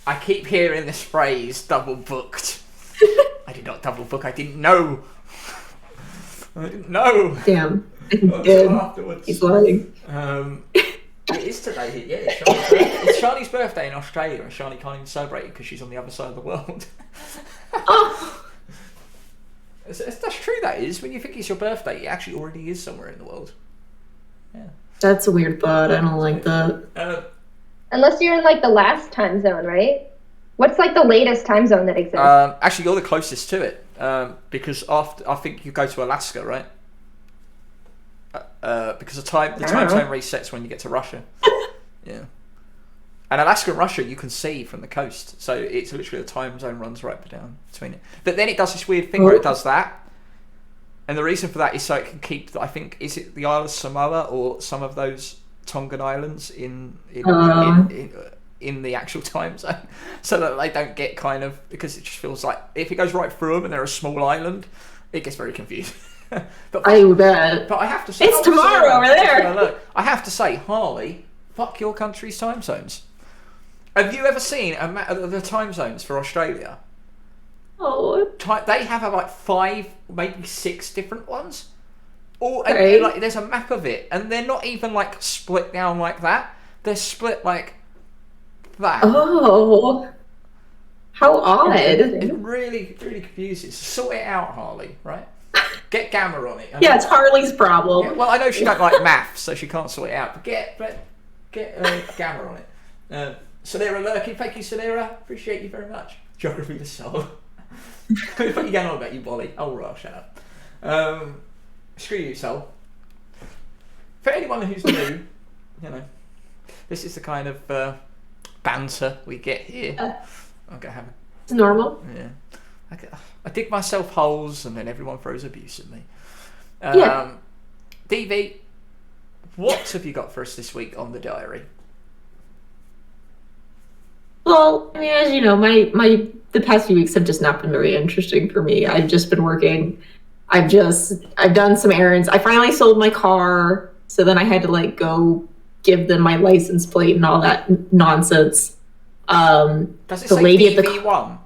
I keep hearing this phrase, double booked. I did not double book, I didn't know. I didn't know. Damn. Afterwards. He's lying. It is today, yeah. It's Shani's birthday in Australia, and Shani can't even celebrate it because she's on the other side of the world. Oh. That's true, that is. When you think it's your birthday, it actually already is somewhere in the world. Yeah. That's a weird thought. I don't like that. Unless you're in like the last time zone, right? What's like the latest time zone that exists? Actually, you're the closest to it because after I think you go to Alaska, right? Because the time zone resets when you get to Russia. Yeah. And Alaska and Russia you can see from the coast, so it's literally the time zone runs right down between it. But then it does this weird thing where it does that, and the reason for that is so it can keep. I think is it the Isle of Samoa or some of those Tongan islands in the actual time zone, so that they don't get kind of, because it just feels like if it goes right through them and they're a small island, it gets very confusing. But I bet. But I have to say, it's tomorrow over there. Look, I have to say, Harley, fuck your country's time zones. Have you ever seen the time zones for Australia? Oh. They have like 5, maybe 6 different ones. Okay. And like there's a map of it, and they're not even like split down like that. They're split like that. Oh. How odd. It really, really confuses. Sort it out, Harley, right? Get Gamma on it. Yeah, it's Harley's problem. Yeah, well, I know she don't like maths, so she can't sort it out. But get Gamma on it. Solera lurking. Thank you, Solera. Appreciate you very much. Geography of the soul. What are you going on about, you Bolly? Oh, right, shut up. Screw you, Sol. For anyone who's new, this is the kind of banter we get here. I'm gonna have. It's normal. Yeah. I dig myself holes, and then everyone throws abuse at me. Yeah. DV, what have you got for us this week on the diary? Well, I mean, as you know, the past few weeks have just not been very interesting for me. I've just been working. I've done some errands. I finally sold my car, so then I had to like go give them my license plate and all that nonsense. Does it the say lady DV1?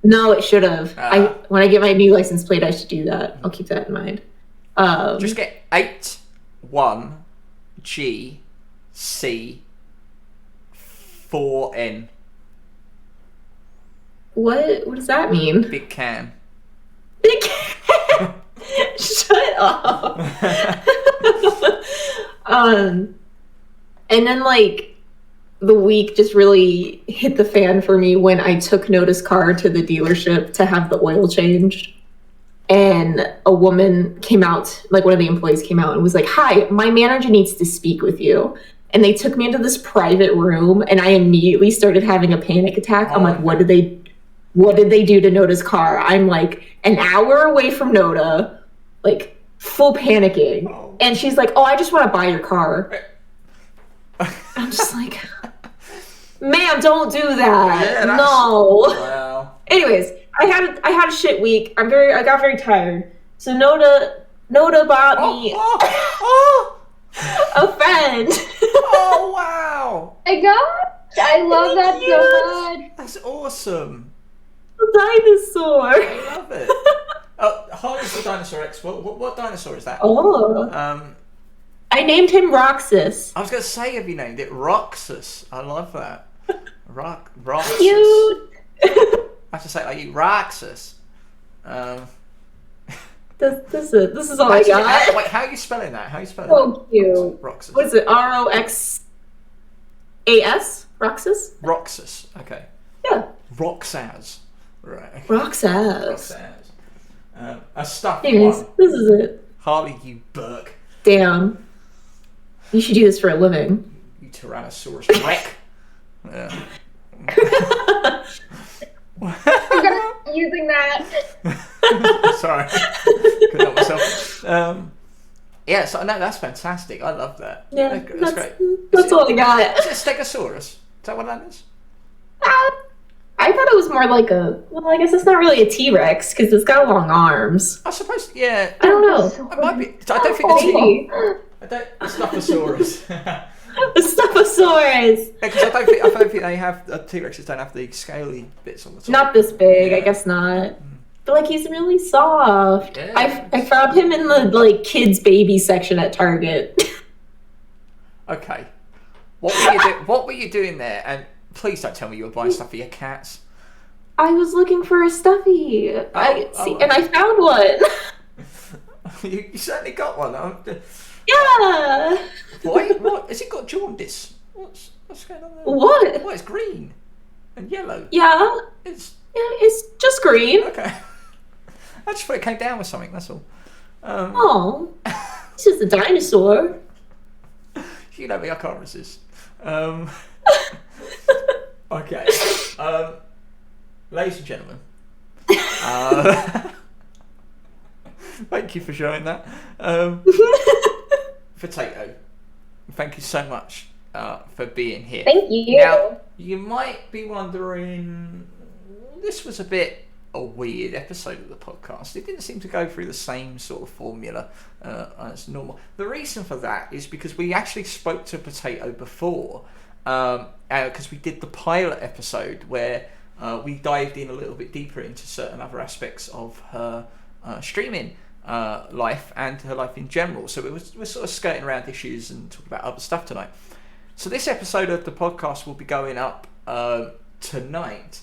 No, it should have. When I get my new license plate, I should do that. I'll keep that in mind. Just get 81GC4N. What does that mean? Big can. Big can. Shut up. And then like the week just really hit the fan for me when I took Noda's car to the dealership to have the oil changed. And a woman came out, like one of the employees came out and was like, "Hi, my manager needs to speak with you." And they took me into this private room, and I immediately started having a panic attack. I'm like, what did they do to Noda's car? I'm like an hour away from Noda, like full panicking. And she's like, "Oh, I just want to buy your car." I'm just like, ma'am, don't do that. Yeah, no. Wow. Anyways, I had a shit week. I got very tired. So Noda Note about me, Oh, a friend. oh, wow. My God, I love that so much. That's awesome. A dinosaur. I love it. Oh, Harley's the dinosaur expert. What dinosaur is that? Oh. I named him Roxas. I was going to say, have you named it Roxas? I love that. Roxas. Cute. I have to say it like you, Roxas. This is all I got. Wait, how are you spelling that? How are you spelling So cute. Roxas. What is it? Roxas? Roxas? Roxas. Okay. Yeah. Roxas. Right. Roxas. Roxas. A stuffed Anyways, one. this is it. Harley, you Burke. Damn. You should do this for a living. You Tyrannosaurus wreck. Yeah. I'm gonna keep using that. Sorry. Couldn't help myself. Yeah, so no, that's fantastic. I love that. Yeah, That's great. That's all I got. Is it a Stegosaurus? Is that what that is? I thought it was more like well, I guess it's not really a T-Rex because it's got long arms. I suppose, yeah. I don't know. It might be. I don't think it's Maybe. Staphosaurus. The Staphosaurus. Because I don't think they have T-Rexes don't have the scaly bits on the top. Not this big, Yeah. I guess not. But like he's really soft. Yeah. I found him in the like kids baby section at Target. Okay. What were you doing there? And please don't tell me you were buying stuff for your cats. I was looking for a stuffy. And I found one. You certainly got one. Yeah. Why? What? Has it got jaundice? What's going on there? What? What? It's green and yellow. Yeah. It's It's just green. okay. I just thought it came down with something. That's all. Oh. It's just a dinosaur. You know me. I can't resist. Okay. Ladies and gentlemen. Thank you for showing that. Potato, thank you so much for being here. Thank you. Now, you might be wondering, this was a bit a weird episode of the podcast. It didn't seem to go through the same sort of formula as normal. The reason for that is because we actually spoke to Potato before, because we did the pilot episode where we dived in a little bit deeper into certain other aspects of her streaming life and her life in general. So we're sort of skirting around issues and talking about other stuff tonight. So this episode of the podcast will be going up tonight,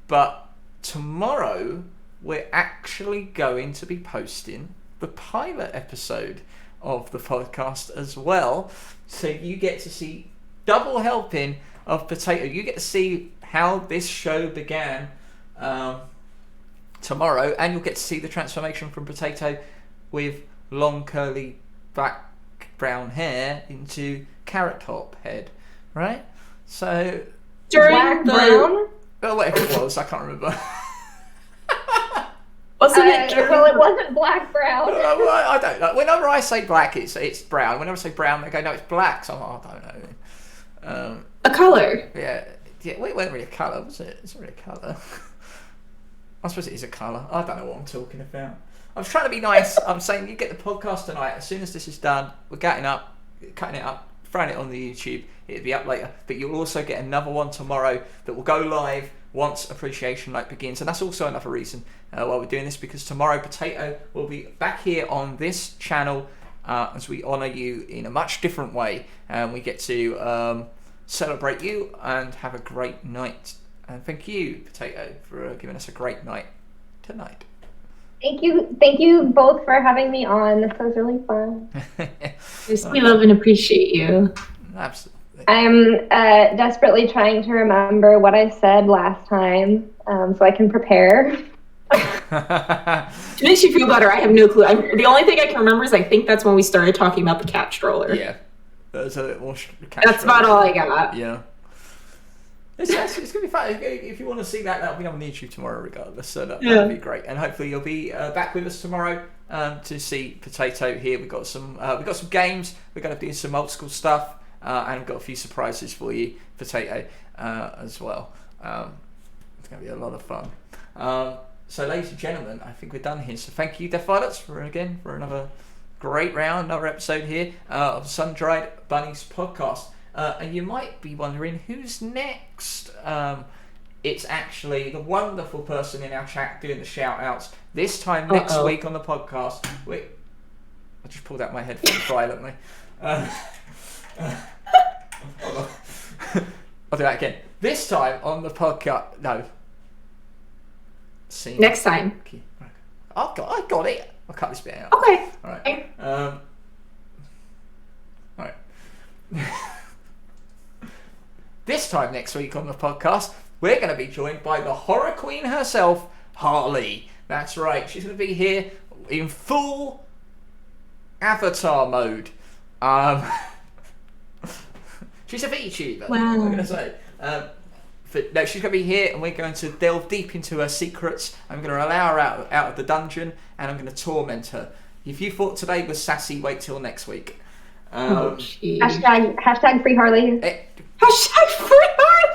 but tomorrow we're actually going to be posting the pilot episode of the podcast as well. So you get to see double helping of Potato. You get to see how this show began tomorrow, and you'll get to see the transformation from Potato with long curly black brown hair into carrot top head, right? So Black brown? well, whatever it was, I can't remember. Wasn't it? Well, it wasn't black brown. Well, I don't know. Whenever I say black, it's brown. Whenever I say brown, they go, no, it's black. So I don't know. A color. Yeah, it wasn't really a colour, was it? It's not really a colour. I suppose it is a colour. I don't know what I'm talking about. I was trying to be nice. I'm saying you get the podcast tonight. As soon as this is done, we're cutting it up, throwing it on the YouTube. It'll be up later. But you'll also get another one tomorrow that will go live once Appreciation Night begins. And that's also another reason why we're doing this, because tomorrow Potato will be back here on this channel as we honour you in a much different way. And we get to celebrate you and have a great night. And thank you, Potato, for giving us a great night tonight. Thank you both for having me on. This was really fun. We love and appreciate you. Absolutely. I'm desperately trying to remember what I said last time so I can prepare. It makes you feel better. I have no clue. The only thing I can remember is I think that's when we started talking about the cat stroller. Yeah. There's a bit more That's about all I got. Yeah. It's going to be fun. If you want to see that, that'll be on YouTube tomorrow regardless. So that'll be great. And hopefully you'll be back with us tomorrow to see Potato here. We've got some games. We're going to do some old school stuff. And we've got a few surprises for you, Potato, as well. It's going to be a lot of fun. So ladies and gentlemen, I think we're done here. So thank you, Deaf Violets, for another great round, another episode here of Sun-Dried Bunnies Podcast. And you might be wondering who's next. It's actually the wonderful person in our chat doing the shout-outs. This time next week on the podcast. I just pulled out my headphones violently. Hold on. I'll do that again. This time on the podcast. No. Scene. Next time. Okay. I got it. I'll cut this bit out. Okay. Alright. Alright. This time next week on the podcast, we're going to be joined by the horror queen herself, Harley. That's right. She's going to be here in full avatar mode. She's a VTuber, I'm going to say. No, she's going to be here and we're going to delve deep into her secrets. I'm going to allow her out of the dungeon and I'm going to torment her. If you thought today was sassy, wait till next week. Hashtag free Harley. Hashtag free Harley.